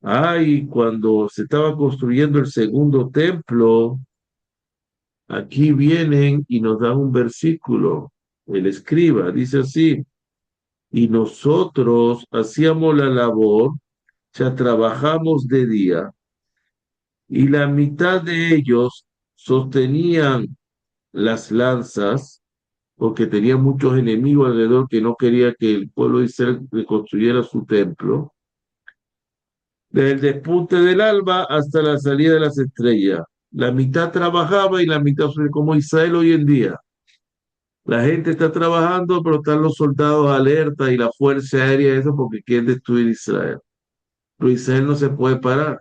S1: Ay, cuando se estaba construyendo el segundo templo, aquí vienen y nos dan un versículo. El escriba dice así, y nosotros hacíamos la labor, o sea, trabajamos de día, y la mitad de ellos sostenían las lanzas, porque tenían muchos enemigos alrededor que no quería que el pueblo de Israel construyera su templo, desde el despunte del alba hasta la salida de las estrellas. La mitad trabajaba y la mitad, como Israel hoy en día. La gente está trabajando, pero están los soldados alerta y la fuerza aérea, eso porque quieren destruir Israel. Pero Israel no se puede parar.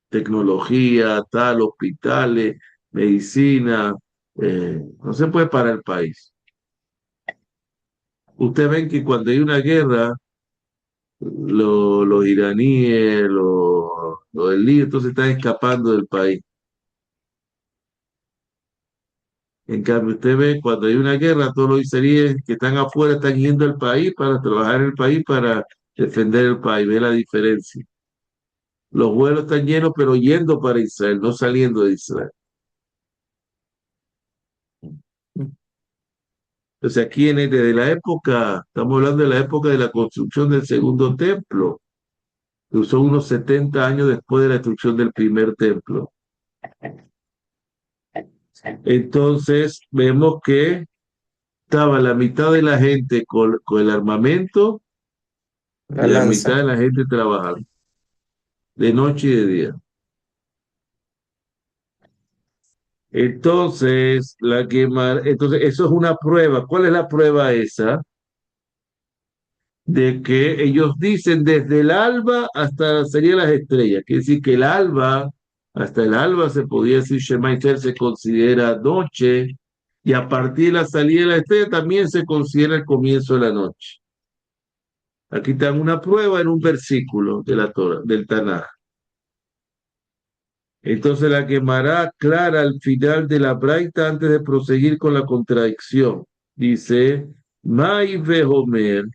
S1: Tecnología, tal, hospitales, medicina, no se puede parar el país. Ustedes ven que cuando hay una guerra, los iraníes, los del lío, entonces están escapando del país. En cambio, usted ve cuando hay una guerra, todos los israelíes que están afuera están yendo al país para trabajar en el país, para defender el país. Ve la diferencia. Los vuelos están llenos, pero yendo para Israel, no saliendo de Israel. Entonces aquí desde la época, estamos hablando de la época de la construcción del segundo templo, que son unos 70 años después de la destrucción del primer templo. Entonces vemos que estaba la mitad de la gente con el armamento
S2: La
S1: y la
S2: lanza.
S1: mitad de la gente trabajando, de noche y de día. Entonces, entonces eso es una prueba. ¿Cuál es la prueba esa? De que ellos dicen desde el alba hasta serían las estrellas. Quiere decir que el alba, hasta el alba se podía decir Shema Israel se considera noche, y a partir de la salida de la estrella también se considera el comienzo de la noche. Aquí están una prueba en un versículo de la Torah, del Tanaj. Entonces la Gemara clara al final de la Braita antes de proseguir con la contradicción. Dice, Mai vehomer,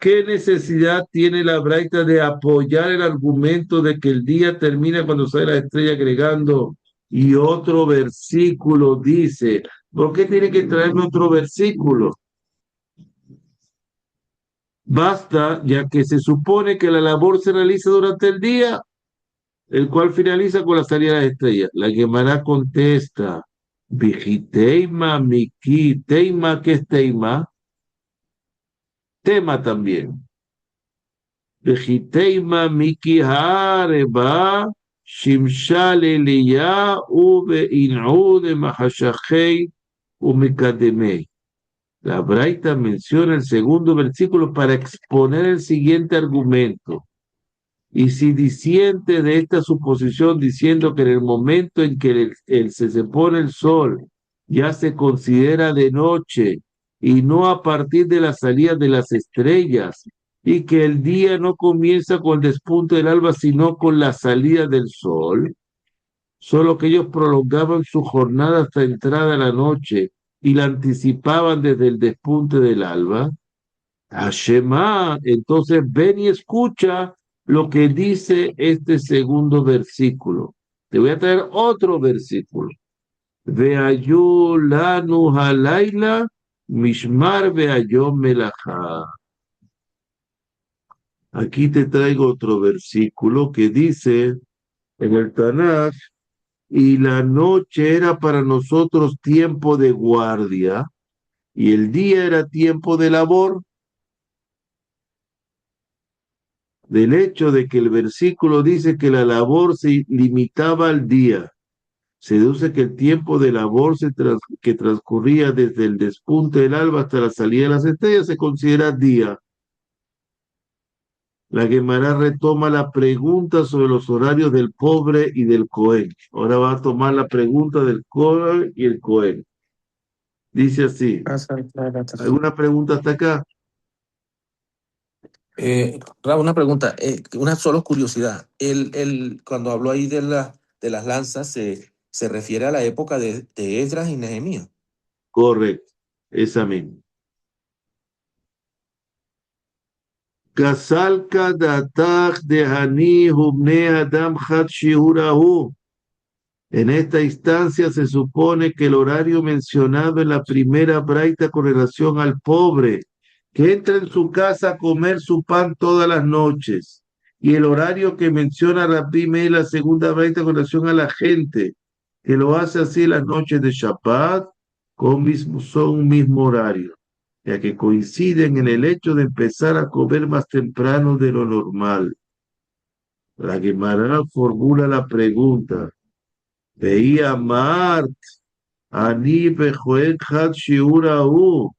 S1: ¿qué necesidad tiene la Braita de apoyar el argumento de que el día termina cuando sale la estrella agregando? Y otro versículo dice, ¿por qué tiene que traerme otro versículo? Basta, ya que se supone que la labor se realiza durante el día, el cual finaliza con la salida de las estrellas. La Gemara contesta, Vigiteima Miki, Teima, ¿qué es Teima? Tema también. Vigiteima Miki Hareba, Shimshal Eliya, Ube In'ude Mahashachei, Umikademei. La Braita menciona el segundo versículo para exponer el siguiente argumento. Y si disiente de esta suposición diciendo que en el momento en que se pone el sol ya se considera de noche y no a partir de la salida de las estrellas, y que el día no comienza con el despunte del alba sino con la salida del sol, solo que ellos prolongaban su jornada hasta entrada la noche y la anticipaban desde el despunte del alba. Hashemá, entonces ven y escucha lo que dice este segundo versículo. Te voy a traer otro versículo. Veayu lanu halaila mishmar veayom melachá. Aquí te traigo otro versículo que dice en el Tanaj, y la noche era para nosotros tiempo de guardia y el día era tiempo de labor. Del hecho de que el versículo dice que la labor se limitaba al día, se deduce que el tiempo de labor que transcurría desde el despunte del alba hasta la salida de las estrellas se considera día. La Gemara retoma la pregunta sobre los horarios del pobre y del Cohen. Ahora va a tomar la pregunta del Cohen y el Cohen. Dice así. ¿Alguna pregunta hasta acá?
S3: Raúl, una pregunta, una solo curiosidad. Cuando habló ahí de las lanzas, se refiere a la época de Esdras y Nehemías.
S1: Correcto, esa misma. Kasalka datach de Hani Hubne Adam Hat Shiurahu. En esta instancia se supone que el horario mencionado en la primera braita con relación al pobre, que entra en su casa a comer su pan todas las noches, y el horario que menciona Rabbi Meir, la segunda braita con relación a la gente, que lo hace así en las noches de Shabbat, son un mismo horario, ya que coinciden en el hecho de empezar a comer más temprano de lo normal. La Gemara formula la pregunta. Veía Mart, Ani Bejoel Had Shiurahu.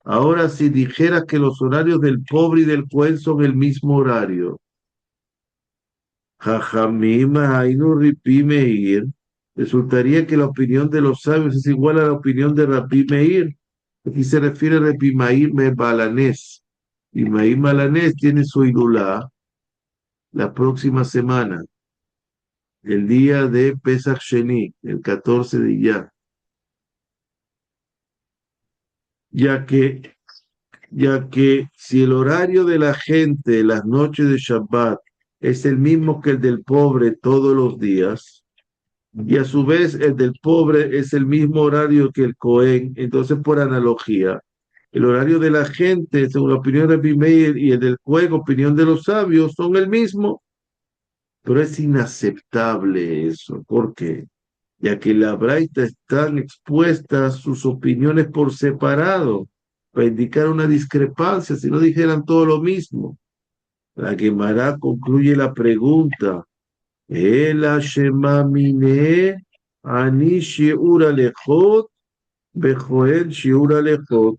S1: Ahora, si dijeras que los horarios del pobre y del Cohen son el mismo horario, Jajamim Hainu Ripi Meir, resultaría que la opinión de los sabios es igual a la opinión de Rabbi Meir. Aquí se refiere a Rabbi Meir Balanés. Y Meir Balanés tiene su Ilulá la próxima semana, el día de Pesach Sheni, el 14 de Iyar. ya que, ya que si el horario de la gente las noches de Shabbat es el mismo que el del pobre todos los días, y a su vez el del pobre es el mismo horario que el Cohen, entonces por analogía, el horario de la gente, según la opinión de Rabbi Meir, y el del Cohen, opinión de los sabios, son el mismo, pero es inaceptable eso. ¿Por qué? Ya que la Braita están expuestas sus opiniones por separado, para indicar una discrepancia, si no dijeran todo lo mismo. La Gemara concluye la pregunta. El Shemamine Ani Shiura Lejot, Bejoel Shiura Lejot.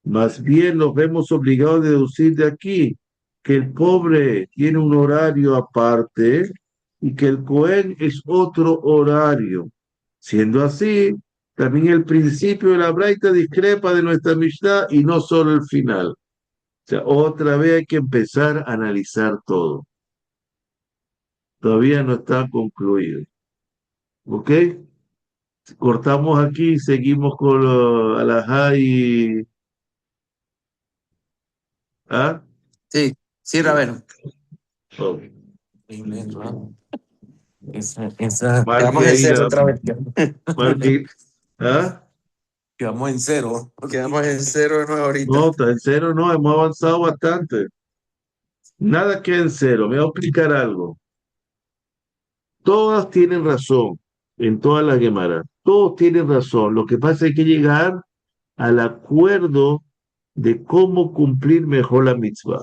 S1: Más bien nos vemos obligados a deducir de aquí que el pobre tiene un horario aparte y que el Cohen es otro horario. Siendo así, también el principio de la Braita discrepa de nuestra Mishnah y no solo el final. O sea, otra vez hay que empezar a analizar todo. Todavía no está concluido. ¿Ok? Cortamos aquí y seguimos con alajá y... ¿Ah?
S2: Sí, sí, Raveno.
S1: Oh.
S3: Increíble eso, ¿no? Esa,
S1: Marque
S2: Quedamos en
S1: ahí
S2: cero
S1: la...
S2: otra vez.
S1: Marque... ¿Ah?
S3: quedamos en cero.
S2: Quedamos en cero de nuevo ahorita.
S1: No, está en cero, no, hemos avanzado bastante. Nada queda en cero. Me voy a explicar algo. Todas tienen razón en todas las Gemaras. Todos tienen razón. Lo que pasa es que hay que llegar al acuerdo de cómo cumplir mejor la mitzvah.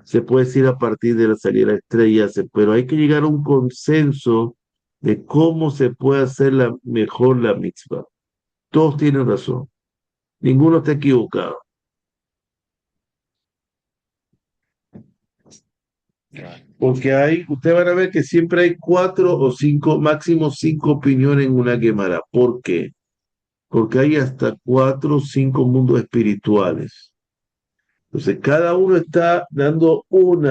S1: Se puede decir a partir de la salida de la estrella, pero hay que llegar a un consenso de cómo se puede hacer mejor la mitzvah. Todos tienen razón. Ninguno está equivocado. Porque ustedes van a ver que siempre hay 4 o 5, máximo 5 opiniones en una Gemara. ¿Por qué? Porque hay hasta 4 o 5 mundos espirituales. Entonces, cada uno está dando un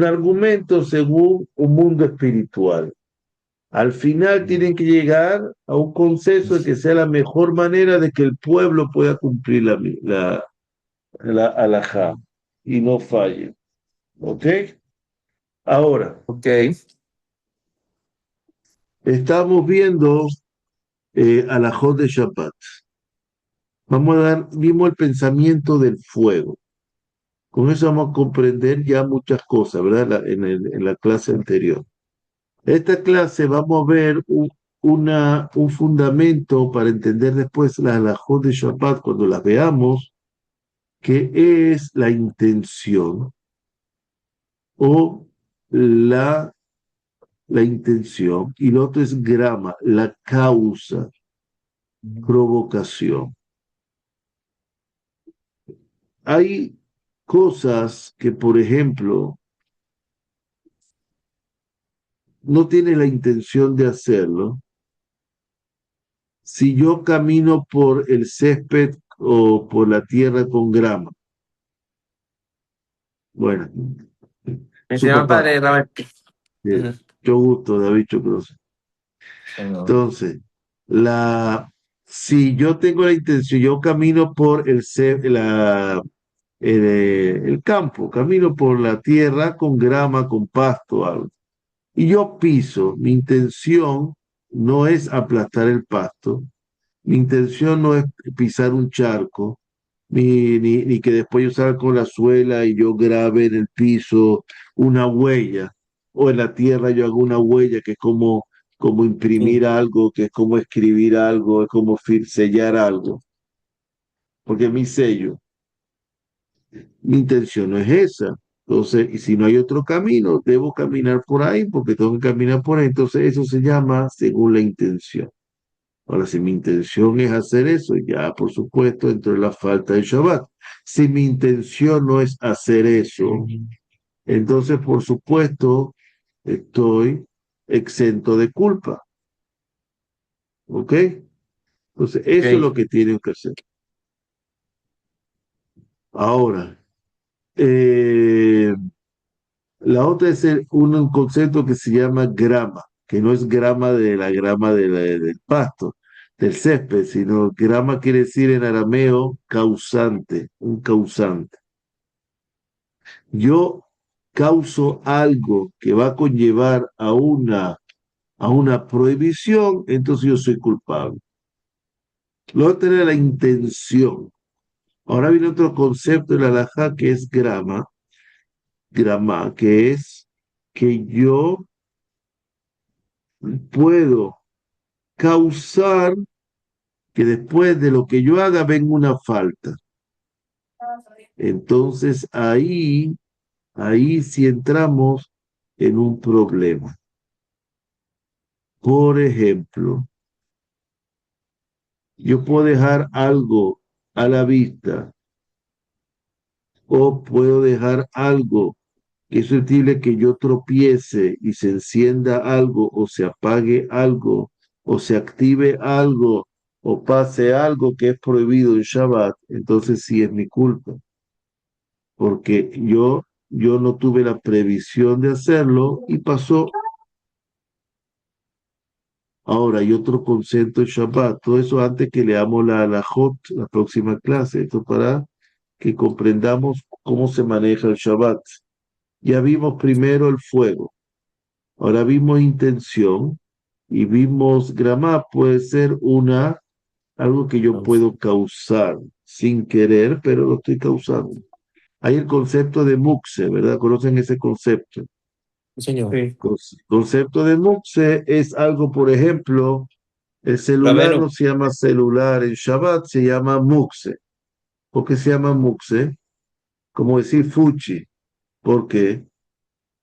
S1: argumento según un mundo espiritual. Al final tienen que llegar a un consenso de que sea la mejor manera de que el pueblo pueda cumplir la halajá y no falle. ¿Ok? Ahora,
S2: Ok.
S1: estamos viendo alajot de Shabbat. Vimos el pensamiento del fuego. Con eso vamos a comprender ya muchas cosas, ¿verdad? En la clase anterior. Esta clase vamos a ver un fundamento para entender después las halajot de Shabbat cuando las veamos, que es la intención o la, la intención, y lo otro es grama, la causa, provocación. Hay cosas que, por ejemplo, no tiene la intención de hacerlo. Si yo camino por el césped o por la tierra con grama, bueno,
S2: Mi
S1: su
S2: señor
S1: papá,
S2: padre Ramón.
S1: eh,
S2: Ujú.
S1: mucho gusto, David Chocroso.
S2: Señor.
S1: Entonces, si yo tengo la intención, yo camino por el campo, camino por la tierra con grama, con pasto, algo. Y yo piso, mi intención no es aplastar el pasto, mi intención no es pisar un charco, ni que después yo salga con la suela y yo grabe en el piso una huella, o en la tierra yo hago una huella que es como
S2: Sí.
S1: imprimir algo, que es como escribir algo, es como sellar algo, porque mi sello, mi intención no es esa. Entonces, y si no hay otro camino, debo caminar por ahí porque tengo que caminar por ahí. Entonces, eso se llama según la intención. Ahora, si mi intención es hacer eso, ya por supuesto entro en la falta de Shabbat. Si mi intención no es hacer eso, entonces por supuesto estoy exento de culpa. ¿Ok? Entonces, eso es lo
S2: Ok.
S1: que tienen que hacer. Ahora, eh, la otra es un concepto que se llama grama, que no es grama de la grama del pasto, del césped, sino grama quiere decir en arameo causante, un causante. Yo causo algo que va a conllevar a una prohibición, entonces yo soy culpable. Luego tener la intención. Ahora viene otro concepto de la halajá que es grama, que es que yo puedo causar que después de lo que yo haga venga una falta. Entonces ahí sí entramos en un problema. Por ejemplo, yo puedo dejar algo a la vista o puedo dejar algo que es susceptible que yo tropiece y se encienda algo o se apague algo o se active algo o pase algo que es prohibido en Shabbat, entonces sí es mi culpa, porque yo no tuve la previsión de hacerlo y pasó. Ahora hay otro concepto en Shabbat, todo eso antes que leamos la Hot, la próxima clase, esto para que comprendamos cómo se maneja el Shabbat. Ya vimos primero el fuego. Ahora vimos intención y vimos grama, puede ser algo que yo puedo causar sin querer, pero lo estoy causando. Hay el concepto de muxe, ¿verdad? ¿Conocen ese concepto?
S3: Señor.
S2: Sí.
S1: Concepto de muxe es algo, por ejemplo, el celular no
S2: Rabenu.
S1: se llama celular en Shabbat, se llama muxe. ¿Por qué se llama muxe? Como decir fuchi. ¿Por qué?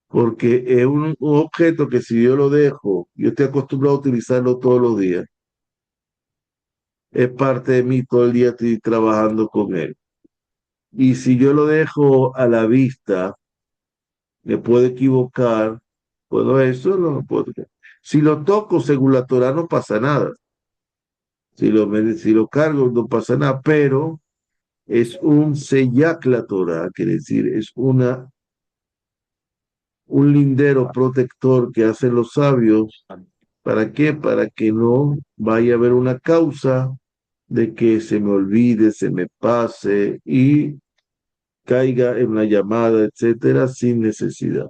S1: Porque es un objeto que si yo lo dejo, yo estoy acostumbrado a utilizarlo todos los días, es parte de mí, todo el día estoy trabajando con él. Y si yo lo dejo a la vista, me puedo equivocar, puedo eso, no lo puedo. Si lo toco según la Torah no pasa nada. Si lo cargo no pasa nada, pero es un seyak la Torah, quiere decir, es un lindero protector que hacen los sabios. ¿Para qué? Para que no vaya a haber una causa de que se me olvide, se me pase y caiga en una llamada, etcétera, sin necesidad.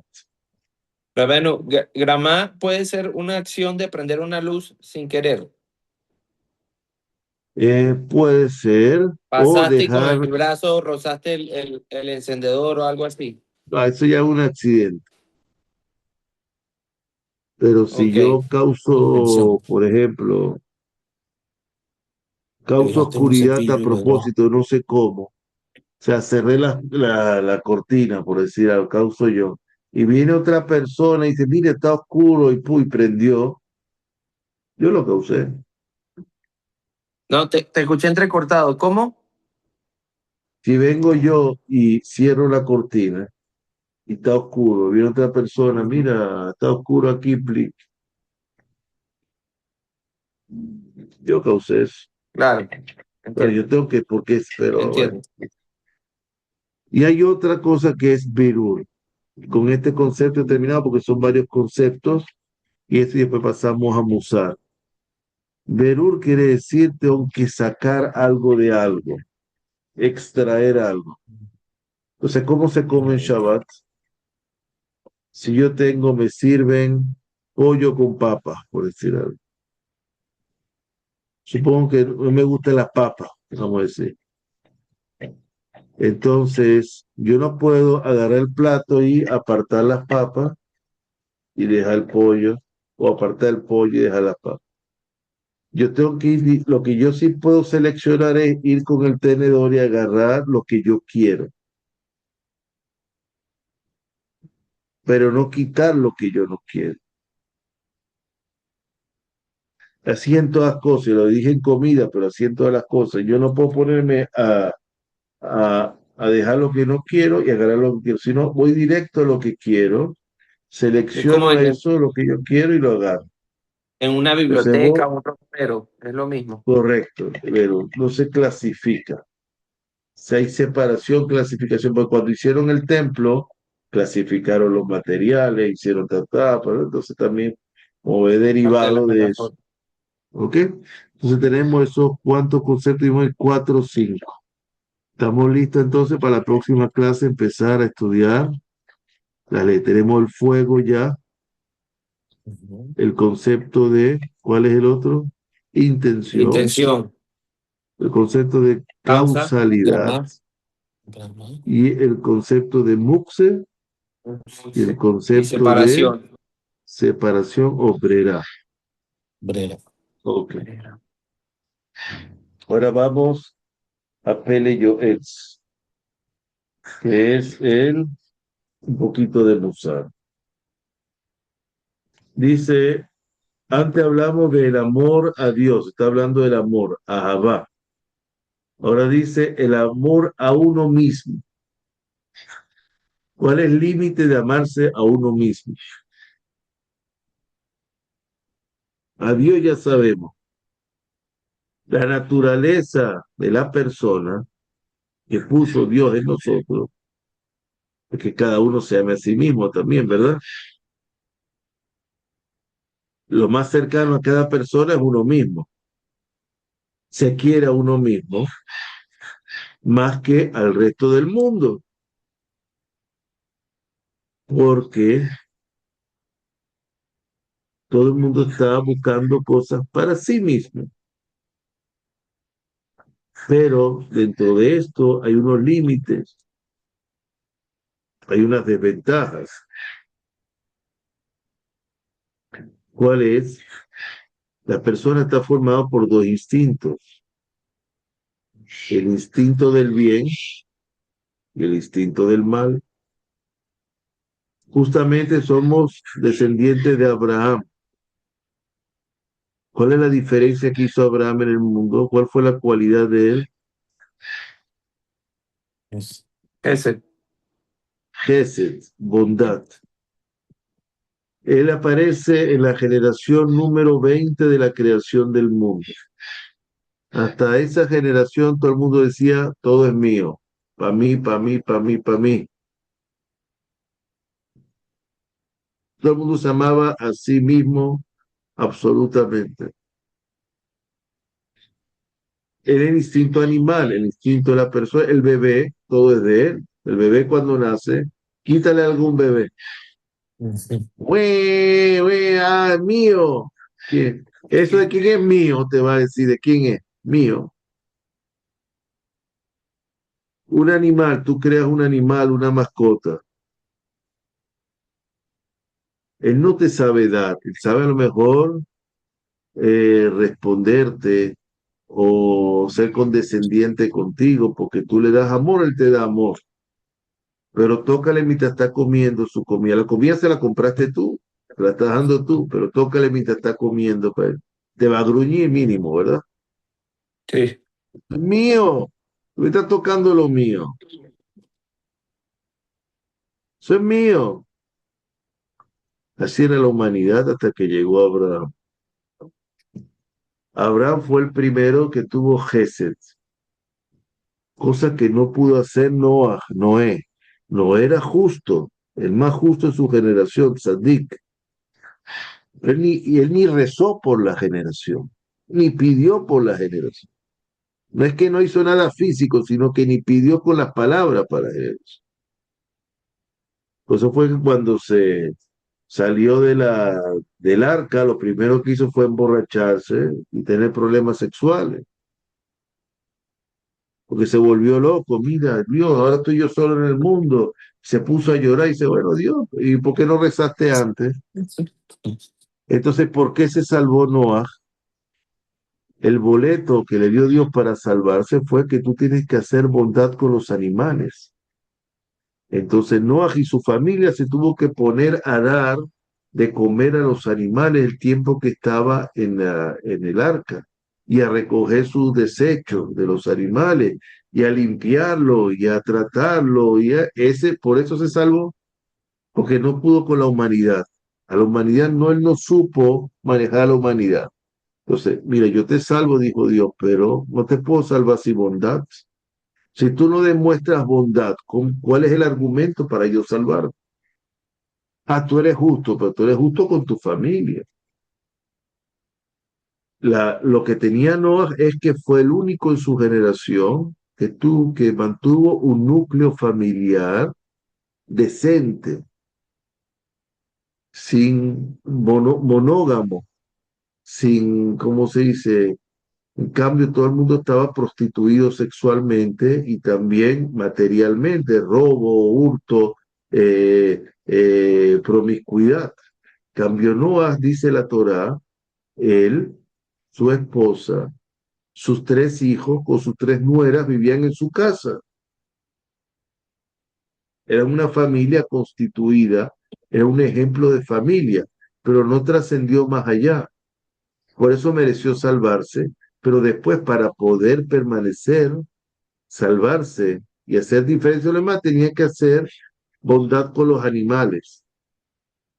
S2: Rabenu, gramá puede ser una acción de prender una luz sin querer.
S1: Puede ser, o
S2: Pasaste y con el
S1: dejar,
S2: brazo rozaste el encendedor o algo así.
S1: eso ya es un accidente, pero si
S2: Ok.
S1: yo
S3: Con
S1: causo,
S3: intención.
S1: por ejemplo,
S3: Te
S1: causa
S3: dejaste un
S1: oscuridad a
S3: cepillo y lo debajo.
S1: propósito, no sé cómo. O sea, cerré la cortina, por decir algo, causo yo. Y viene otra persona y dice, mire, está oscuro y, prendió. Yo lo causé.
S2: No, te escuché entrecortado. ¿Cómo?
S1: Si vengo yo y cierro la cortina y está oscuro, viene otra persona, mira, está oscuro aquí, yo causé eso.
S2: Claro,
S1: Pero
S2: entiendo,
S1: yo tengo que, porque es, pero bueno.
S2: entiendo.
S1: Y hay otra cosa que es Berur. Con este concepto he terminado porque son varios conceptos y este después pasamos a Musar. Berur quiere decir tengo que sacar algo de algo, extraer algo. Entonces, ¿cómo se come en Shabbat? Si yo tengo, me sirven pollo con papas, por decir algo. Supongo que no me gustan las papas, vamos a decir. Entonces, yo no puedo agarrar el plato y apartar las papas y dejar el pollo, o apartar el pollo y dejar las papas. Yo tengo que ir, lo que yo sí puedo seleccionar es ir con el tenedor y agarrar lo que yo quiero, pero no quitar lo que yo no quiero. Así en todas cosas, lo dije en comida, pero así en todas las cosas. Yo no puedo ponerme a dejar lo que no quiero y agarrar lo que quiero, sino voy directo a lo que quiero,
S2: Es como
S1: selecciono eso, lo que yo quiero y lo agarro.
S2: en una
S1: Entonces vos,
S2: biblioteca, un ropero, es lo mismo.
S1: correcto, pero no se clasifica. Si hay separación, clasificación, porque cuando hicieron el templo, clasificaron los materiales, hicieron pero entonces también, o es
S2: Parte de la
S1: derivado de eso.
S2: metáfora.
S1: ¿Ok? Entonces tenemos esos cuantos conceptos, digamos, 4 o 5. Estamos listos entonces para la próxima clase empezar a estudiar. Dale, tenemos el fuego ya,
S2: Ujú.
S1: el concepto de, ¿cuál es el otro? Intención,
S2: Intención,
S1: el concepto de
S2: causa,
S1: causalidad
S2: drama, drama,
S1: y el concepto de muxe y el
S2: y
S1: concepto de
S2: separación.
S1: separación obrera.
S3: Brera.
S1: Ok. Ahora vamos a Pele Yoetz, que es un poquito de Musar. Dice, antes hablamos del amor a Dios, está hablando del amor a Javá. Ahora dice el amor a uno mismo. ¿Cuál es el límite de amarse a uno mismo? A Dios ya sabemos. La naturaleza de la persona que puso Dios en nosotros es que cada uno se ame a sí mismo también, ¿verdad? Lo más cercano a cada persona es uno mismo. Se quiere a uno mismo más que al resto del mundo, porque todo el mundo está buscando cosas para sí mismo. Pero dentro de esto hay unos límites, hay unas desventajas. ¿Cuál es? La persona está formada por dos instintos, el instinto del bien y el instinto del mal. Justamente somos descendientes de Abraham. ¿Cuál es la diferencia que hizo Abraham en el mundo? ¿Cuál fue la cualidad de él?
S2: Ese.
S1: Gesed, bondad. Él aparece en la generación número 20 de la creación del mundo. Hasta esa generación todo el mundo decía, todo es mío, para mí, para mí, para mí, para mí. Todo el mundo se amaba a sí mismo absolutamente. El instinto animal, el instinto de la persona, el bebé, todo es de él. El bebé cuando nace, quítale a algún bebé. ¡Güey, güey, ah, mío! ¿Qué? Eso de quién es mío, te va a decir, ¿de quién es? Mío. Un animal, tú creas un animal, una mascota. Él no te sabe dar, él sabe a lo mejor responderte o ser condescendiente contigo, porque tú le das amor, él te da amor. Pero tócale mientras está comiendo su comida. La comida se la compraste tú, te la estás dando tú, pero tócale mientras está comiendo. Pues, te va a gruñir mínimo, ¿verdad?
S2: Sí.
S1: Mío. Me está tocando lo mío. Eso es mío. Así era la humanidad hasta que llegó Abraham. Abraham fue el primero que tuvo Gesed, cosa que no pudo hacer Noé. Noé era justo, el más justo en su generación, Tzadik. Y él ni rezó por la generación, ni pidió por la generación. No es que no hizo nada físico, sino que ni pidió con las palabras para él. Por eso fue que cuando se salió del arca, lo primero que hizo fue emborracharse y tener problemas sexuales, porque se volvió loco. Mira, Dios, ahora estoy yo solo en el mundo. Se puso a llorar y dice, bueno, Dios, ¿y por qué no rezaste antes? Entonces, ¿por qué se salvó Noah? El boleto que le dio Dios para salvarse fue que tú tienes que hacer bondad con los animales. Entonces Noah y su familia se tuvo que poner a dar de comer a los animales el tiempo que estaba en el arca y a recoger sus desechos de los animales y a limpiarlo y a tratarlo por eso se salvó, porque no pudo con la humanidad. A la humanidad no, él no supo manejar a la humanidad. Entonces, mira, yo te salvo, dijo Dios, pero no te puedo salvar sin bondad. Si tú no demuestras bondad, ¿cuál es el argumento para yo salvar? Ah, tú eres justo, pero tú eres justo con tu familia. Lo que tenía Noah es que fue el único en su generación que mantuvo un núcleo familiar decente, sin monógamo, sin, ¿cómo se dice? En cambio, todo el mundo estaba prostituido sexualmente y también materialmente, robo, hurto, promiscuidad. Cambio Noah, dice la Torá, él, su esposa, sus 3 hijos con sus 3 nueras vivían en su casa. Era una familia constituida, era un ejemplo de familia, pero no trascendió más allá. Por eso mereció salvarse, pero después para poder permanecer, salvarse y hacer diferencia a los demás, tenía que hacer bondad con los animales.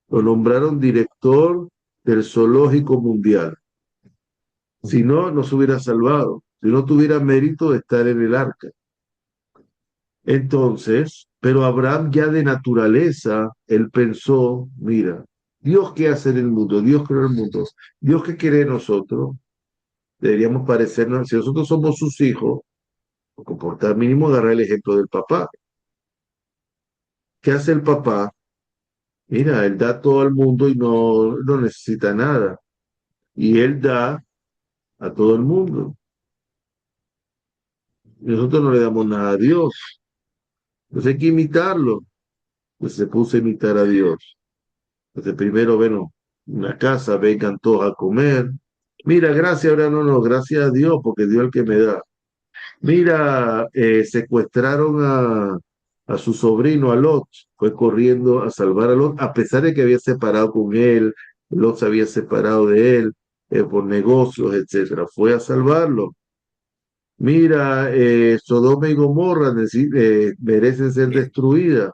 S1: Lo nombraron director del zoológico mundial. Si no, no se hubiera salvado. Si no tuviera mérito de estar en el arca. Entonces, pero Abraham ya de naturaleza, él pensó, mira, Dios qué hace en el mundo, Dios creó el mundo, Dios qué quiere de nosotros, deberíamos parecernos, si nosotros somos sus hijos, comportar mínimo, agarrar el ejemplo del papá. ¿Qué hace el papá? Mira, él da todo al mundo y no necesita nada. Y él da a todo el mundo. Y nosotros no le damos nada a Dios. Entonces hay que imitarlo. Pues se puso a imitar a Dios. Entonces primero, bueno, una casa, vengan todos a comer. Mira, gracias, ahora no, gracias a Dios, porque Dios es el que me da. Mira, secuestraron a su sobrino, a Lot, fue corriendo a salvar a Lot, a pesar de que había separado con él, Lot se había separado de él por negocios, etcétera, fue a salvarlo. Mira, Sodoma y Gomorra merecen ser destruidas.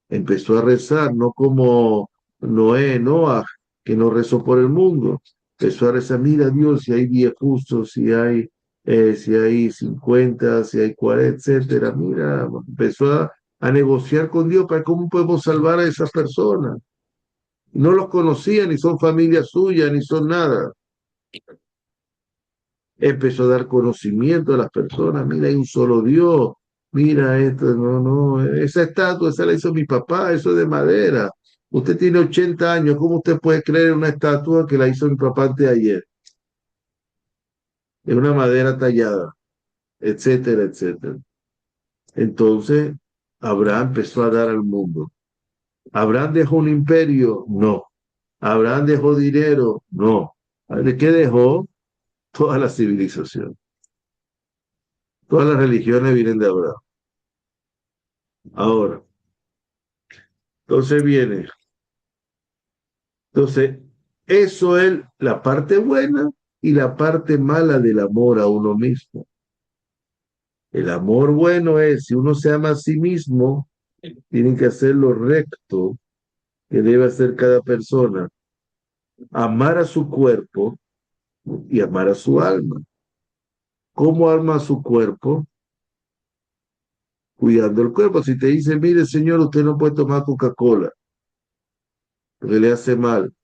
S1: Empezó a rezar, no como Noah, que no rezó por el mundo. Empezó a rezar, mira Dios, si hay 10 justos, si hay 50, si hay 40, etcétera. Mira, empezó a negociar con Dios para cómo podemos salvar a esas personas. No los conocía, ni son familia suya, ni son nada. Empezó a dar conocimiento a las personas. Mira, hay un solo Dios. Mira esto, no, esa estatua, esa la hizo mi papá, eso es de madera. Usted tiene 80 años, ¿cómo usted puede creer en una estatua que la hizo mi papá antes de ayer? Es una madera tallada, etcétera, etcétera. Entonces, Abraham empezó a dar al mundo. ¿Abraham dejó un imperio? No. ¿Abraham dejó dinero? No. ¿De qué dejó? Toda la civilización. Todas las religiones vienen de Abraham. Ahora, entonces viene. Entonces, eso es la parte buena y la parte mala del amor a uno mismo. El amor bueno es, si uno se ama a sí mismo, tiene que hacer lo recto que debe hacer cada persona, amar a su cuerpo y amar a su alma. ¿Cómo ama su cuerpo? Cuidando el cuerpo. Si te dice, mire señor, usted no puede tomar Coca-Cola, porque le hace mal,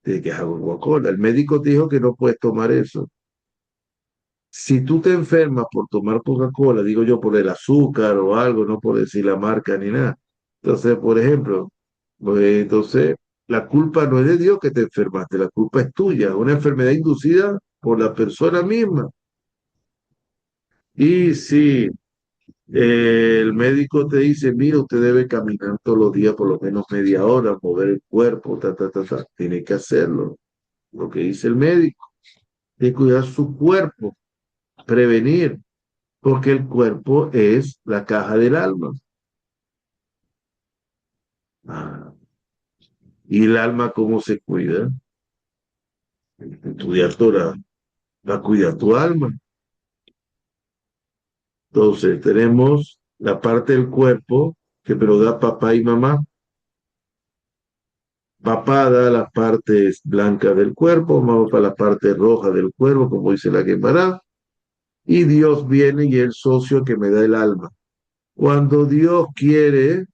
S1: tiene que dejar Coca-Cola. El médico te dijo que no puedes tomar eso. Si tú te enfermas por tomar Coca-Cola, digo yo por el azúcar o algo, no por decir la marca ni nada. Entonces, por ejemplo, pues, entonces la culpa no es de Dios que te enfermaste, la culpa es tuya, una enfermedad inducida por la persona misma. Y si el médico te dice, mira, usted debe caminar todos los días por lo menos media hora, mover el cuerpo, tiene que hacerlo, lo que dice el médico, de cuidar su cuerpo, prevenir, porque el cuerpo es la caja del alma. Ah, ¿y el alma cómo se cuida? Estudiar Torah va a cuidar tu alma. Entonces, tenemos la parte del cuerpo que me lo da papá y mamá. Papá da las partes blancas del cuerpo, mamá para la parte roja del cuerpo, como dice la Gemara. Y Dios viene y es el socio que me da el alma. Cuando Dios quiere,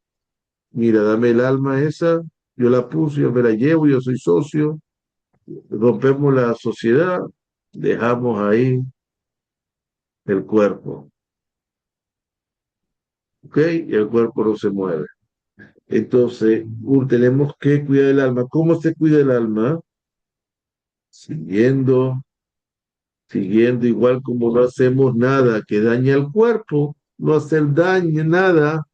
S1: mira, dame el alma esa, yo la puse, yo me la llevo, yo soy socio, rompemos la sociedad, dejamos ahí el cuerpo, ¿ok? Y el cuerpo no se mueve. Entonces, tenemos que cuidar el alma. ¿Cómo se cuida el alma? Siguiendo, siguiendo igual como no hacemos nada que dañe al cuerpo, no hacer daño, nada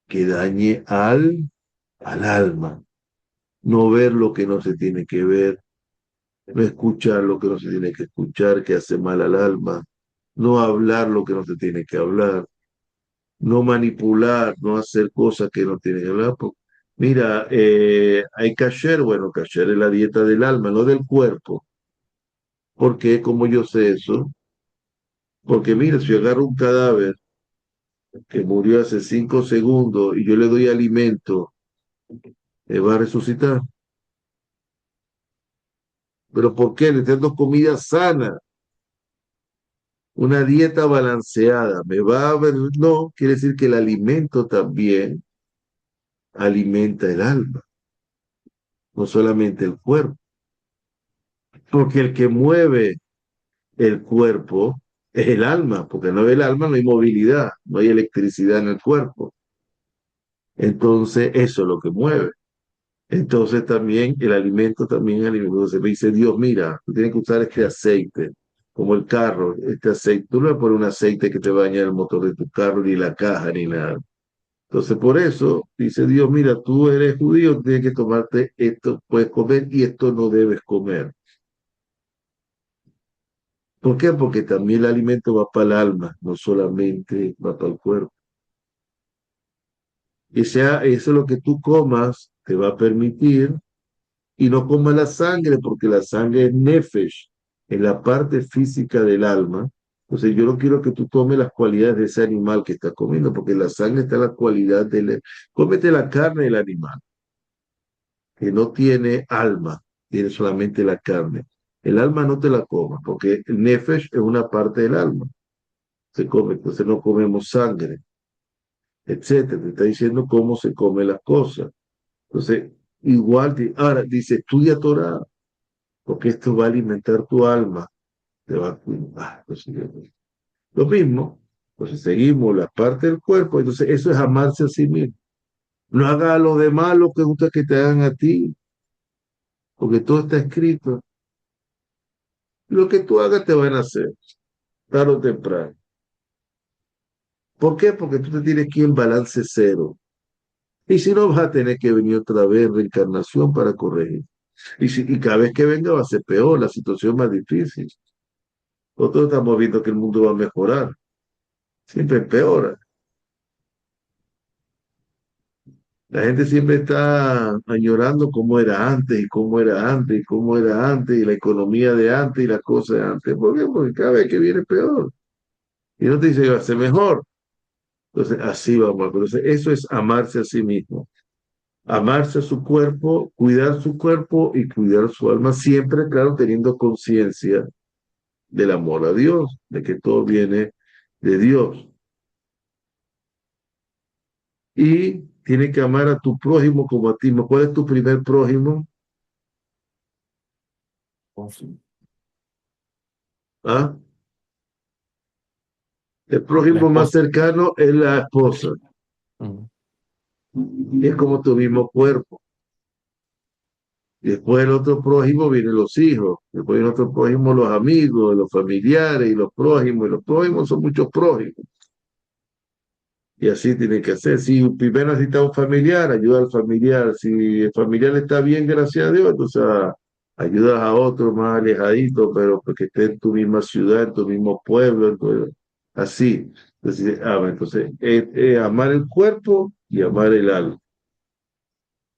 S1: que dañe al alma. No ver lo que no se tiene que ver, no escuchar lo que no se tiene que escuchar, que hace mal al alma, no hablar lo que no se tiene que hablar, no manipular, no hacer cosas que no tienen que hablar. Mira, hay kasher, bueno, kasher es la dieta del alma, no del cuerpo. ¿Por qué? ¿Cómo yo sé eso? Porque mira, si yo agarro un cadáver que murió hace 5 segundos y yo le doy alimento, va a resucitar. ¿Pero por qué? Le estoy dando comida sana, una dieta balanceada. ¿Me va a ver? No, quiere decir que el alimento también alimenta el alma, no solamente el cuerpo. Porque el que mueve el cuerpo es el alma, porque no hay el alma, no hay movilidad, no hay electricidad en el cuerpo. Entonces, eso es lo que mueve. Entonces, también el alimento también es alimento. Se me dice, Dios, mira, tú tienes que usar este aceite, como el carro, este aceite. Tú no le pones un aceite que te va a dañar el motor de tu carro, ni la caja, ni nada. Entonces, por eso, dice Dios, mira, tú eres judío, tienes que tomarte esto, puedes comer y esto no debes comer. ¿Por qué? Porque también el alimento va para el alma, no solamente va para el cuerpo. Y sea, eso es lo que tú comas, te va a permitir, y no comas la sangre, porque la sangre es nefesh, en la parte física del alma. Entonces yo no quiero que tú tomes las cualidades de ese animal que estás comiendo, porque en la sangre está la cualidad del... Cómete la carne del animal, que no tiene alma, tiene solamente la carne. El alma no te la comas, porque el nefesh es una parte del alma. Se come, entonces no comemos sangre, etcétera. Te está diciendo cómo se comen las cosas. Entonces, igual, ahora dice, estudia Torah, porque esto va a alimentar tu alma, te va a cuidar. Entonces, lo mismo, entonces seguimos la parte del cuerpo, entonces eso es amarse a sí mismo. No haga a los demás lo que gusta que te hagan a ti, porque todo está escrito. Lo que tú hagas te van a hacer, tarde o temprano. ¿Por qué? Porque tú te tienes que ir en balance cero. Y si no, vas a tener que venir otra vez en reencarnación para corregir. Y cada vez que venga va a ser peor, la situación más difícil. Nosotros estamos viendo que el mundo va a mejorar. Siempre empeora. La gente siempre está añorando cómo era antes y cómo era antes y cómo era antes y la economía de antes y las cosas de antes. ¿Por qué? Porque cada vez que viene peor. Y no te dice que va a ser mejor. Entonces, así vamos. Entonces, eso es amarse a sí mismo. Amarse a su cuerpo, cuidar su cuerpo y cuidar su alma, siempre, claro, teniendo conciencia del amor a Dios, de que todo viene de Dios. Y tiene que amar a tu prójimo como a ti mismo. ¿Cuál es tu primer prójimo? ¿Ah? El
S3: La
S1: prójimo más
S3: esposa.
S1: cercano es la esposa.
S3: Mm.
S1: Y es como tu mismo cuerpo. Y después el otro prójimo vienen los hijos. Después el otro prójimo los amigos, los familiares y los prójimos. Y los prójimos son muchos prójimos. Y así tiene que ser. Si primero necesita un familiar, ayuda al familiar. Si el familiar está bien, gracias a Dios, entonces ayudas a otro más alejadito, pero que esté en tu misma ciudad, en tu mismo pueblo. Entonces, así. Entonces, amar el cuerpo y amar el alma.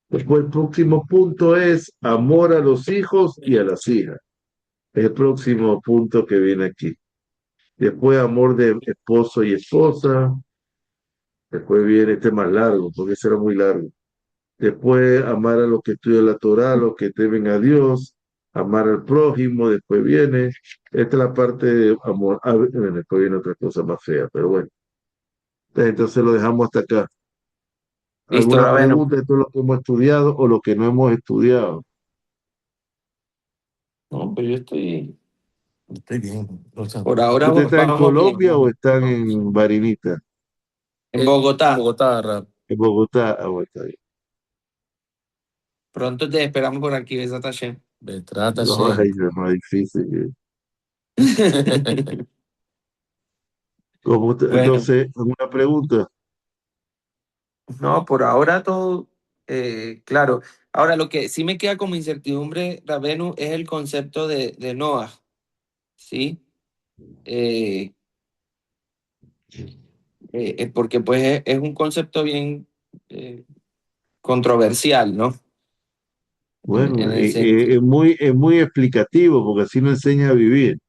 S1: Después, el próximo punto es amor a los hijos y a las hijas. Es el próximo punto que viene aquí. Después, amor de esposo y esposa. Después viene este más largo, porque ese era muy largo. Después, amar a los que estudian la Torá, a los que temen a Dios, amar al prójimo. Después viene, esta es la parte de amor. Bueno, después viene otra cosa más fea, pero bueno. Entonces lo dejamos hasta acá.
S2: Listo,
S1: ¿Alguna
S2: Rabenu.
S1: pregunta de todo lo que hemos estudiado o lo que no hemos estudiado?
S3: No, pues yo estoy bien. O sea,
S2: Por ahora
S1: ¿Usted está en
S2: vamos bien.
S1: Colombia o están en Barinita?
S2: En Bogotá.
S3: Bogotá, Rap.
S1: En Bogotá. Bueno, está bien.
S2: Pronto te esperamos por aquí, Besat Hashem.
S3: Betrata
S1: No,
S3: Shen.
S1: ay, no, no es difícil.
S2: Bueno,
S1: Entonces, ¿alguna pregunta?
S2: no, por ahora todo claro. Ahora, lo que sí me queda como incertidumbre, Rabenu, es el concepto de Noah, ¿sí? Eh, porque pues es un concepto bien eh, controversial, ¿no? En
S1: Bueno,
S2: el sentido.
S1: es muy explicativo porque así nos enseña a vivir.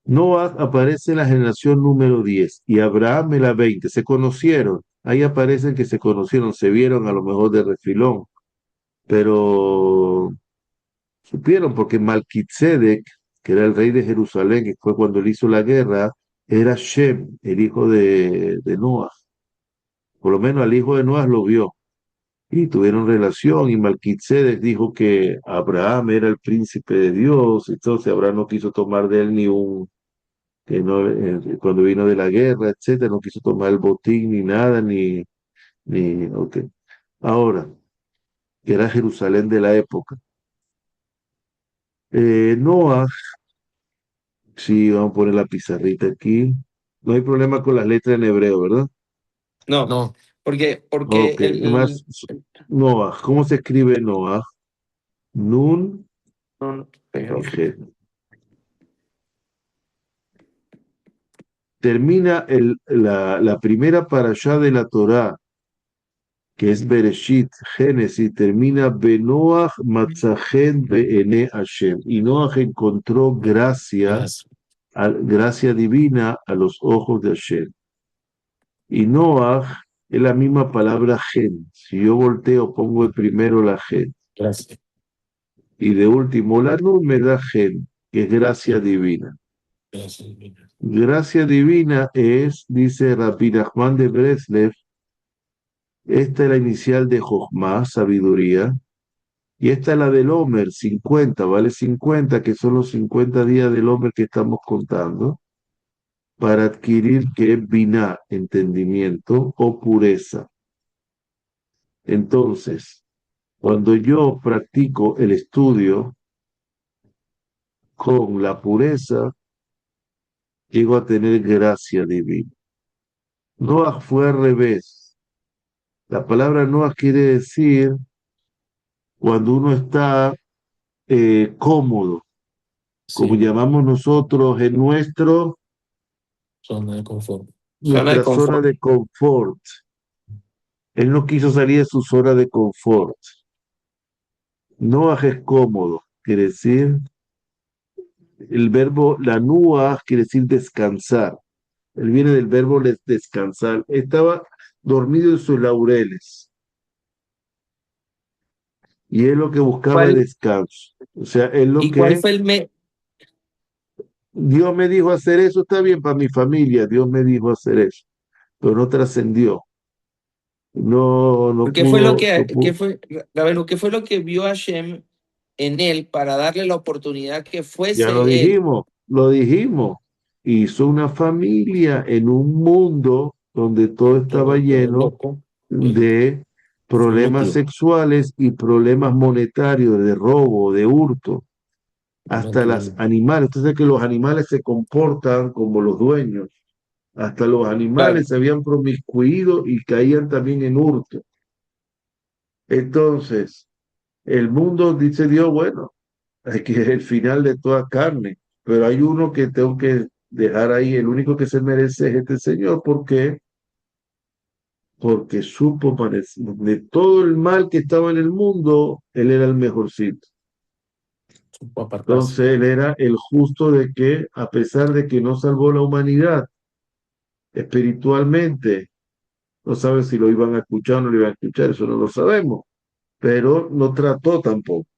S1: Noah aparece en la generación número 10 y Abraham en la 20. Se conocieron. Ahí aparecen que se conocieron, se vieron a lo mejor de refilón, pero supieron porque Malquisedec, que era el rey de Jerusalén, que fue cuando él hizo la guerra, era Shem, el hijo de Noah. Por lo menos al hijo de Noah lo vio. Y tuvieron relación y Malquisedec dijo que Abraham era el príncipe de Dios, entonces Abraham no quiso tomar de él ni un, que no, cuando vino de la guerra, etcétera, no quiso tomar el botín ni nada, ok. Ahora, que era Jerusalén de la época. Noah, sí, vamos a poner la pizarrita aquí. No hay problema con las letras en hebreo, ¿verdad?
S2: No,
S3: No,
S2: porque
S1: Ok, además, Noah, ¿cómo se escribe Noah? Nun
S2: no,
S1: y
S2: pero-
S1: G. Termina la primera parashá de la Torá, que es Bereshit, Génesis, termina Benoach Matzahen Beene Hashem. Y Noach encontró gracia,
S3: gracias.
S1: gracia divina a los ojos de Hashem. Y Noach es la misma palabra gen. Si yo volteo, pongo el primero la gen.
S3: Gracias.
S1: Y de último la nun me da gen, que es gracia divina.
S3: Gracias.
S1: Gracia divina es, dice Rabbi Nachman de Breslev, esta es la inicial de Jochma, sabiduría, y esta es la del Homer, 50, ¿vale? 50, que son los 50 días del Homer que estamos contando, para adquirir que es biná, entendimiento o pureza. Entonces, cuando yo practico el estudio con la pureza, llego a tener gracia divina. Noah fue al revés. La palabra Noah quiere decir cuando uno está cómodo, como
S3: Sí,
S1: llamamos nosotros en
S3: zona de confort.
S2: zona de
S1: nuestra zona
S2: confort.
S1: de confort. Él no quiso salir de su zona de confort. Noah es cómodo, quiere decir, el verbo la nua quiere decir descansar. Él viene del verbo descansar. Estaba dormido en sus laureles y él lo que buscaba es
S2: ¿Cuál,
S1: descanso. O sea, él lo
S2: y cuál
S1: que
S2: fue el me,
S1: Dios me dijo hacer eso, está bien para mi familia, Dios me dijo hacer eso, pero no trascendió. No, no
S2: qué fue lo
S1: pudo, no
S2: que, qué
S1: pudo.
S2: fue, Rabenu, qué fue lo que vio Hashem en él para darle la oportunidad que
S1: Ya
S2: fuese él?
S1: lo dijimos. Hizo una familia en un mundo donde todo estaba
S3: Todo
S1: lleno
S3: loco.
S1: de
S3: Sin
S1: problemas
S3: núcleo.
S1: sexuales y problemas monetarios, de robo, de hurto,
S3: No
S1: hasta las
S3: entiendo.
S1: animales. Entonces que los animales se comportan como los dueños. Hasta los
S2: Claro,
S1: animales se habían promiscuido y caían también en hurto. Entonces, el mundo dice Dios, bueno, hay que el final de toda carne, pero hay uno que tengo que dejar ahí, el único que se merece es este Señor, ¿por qué? Porque supo de todo el mal que estaba en el mundo, él era el mejorcito.
S3: Supo apartarse.
S1: Entonces él era el justo de que, a pesar de que no salvó la humanidad espiritualmente, no sabe si lo iban a escuchar o no lo iban a escuchar, eso no lo sabemos, pero no trató tampoco.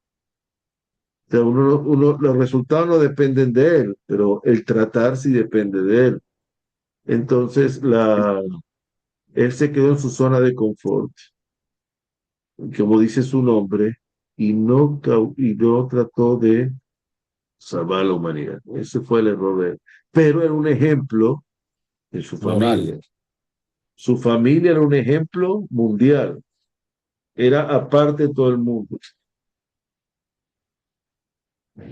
S1: O sea, los resultados no dependen de él, pero el tratar sí depende de él. Entonces, él se quedó en su zona de confort, como dice su nombre, y no trató de salvar a la humanidad. Ese fue el error de él. Pero era un ejemplo en su familia.
S3: Moral.
S1: Su familia era un ejemplo mundial. Era aparte de todo el mundo.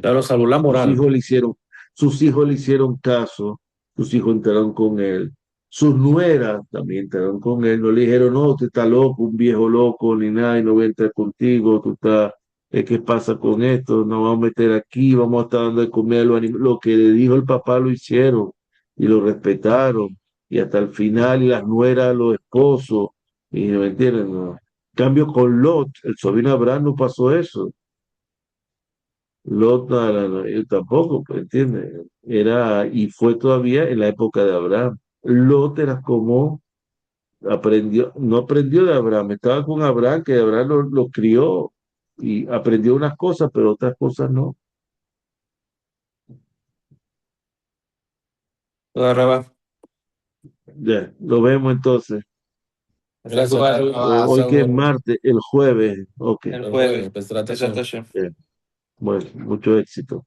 S3: Claro, salvó la
S1: Sus
S3: moral.
S1: hijos le hicieron, sus hijos le hicieron caso, sus hijos entraron con él, sus nueras también entraron con él, no le dijeron, no, usted está loco, un viejo loco, ni nada, y no voy a entrar contigo, tú estás, ¿qué pasa con esto? Nos vamos a meter aquí, vamos a estar dando de comer a los animales. Lo que le dijo el papá lo hicieron y lo respetaron, y hasta el final, y las nueras, los esposos, y no me entienden, no. En cambio con Lot, el sobrino Abraham, no pasó eso. Lot, no, yo tampoco, pues, ¿entiendes? Era, y fue todavía en la época de Abraham. Lot era como aprendió, no aprendió de Abraham, estaba con Abraham, que Abraham lo crió y aprendió unas cosas, pero otras cosas no.
S2: toda Rabá.
S1: Ya, lo vemos entonces.
S3: Gracias,
S1: Hoy que es
S3: Saulo.
S1: martes, el jueves, ok,
S2: El
S3: El
S2: jueves.
S3: jueves, pues trata.
S2: Exacto, Hashem.
S1: bien. Bueno, mucho éxito.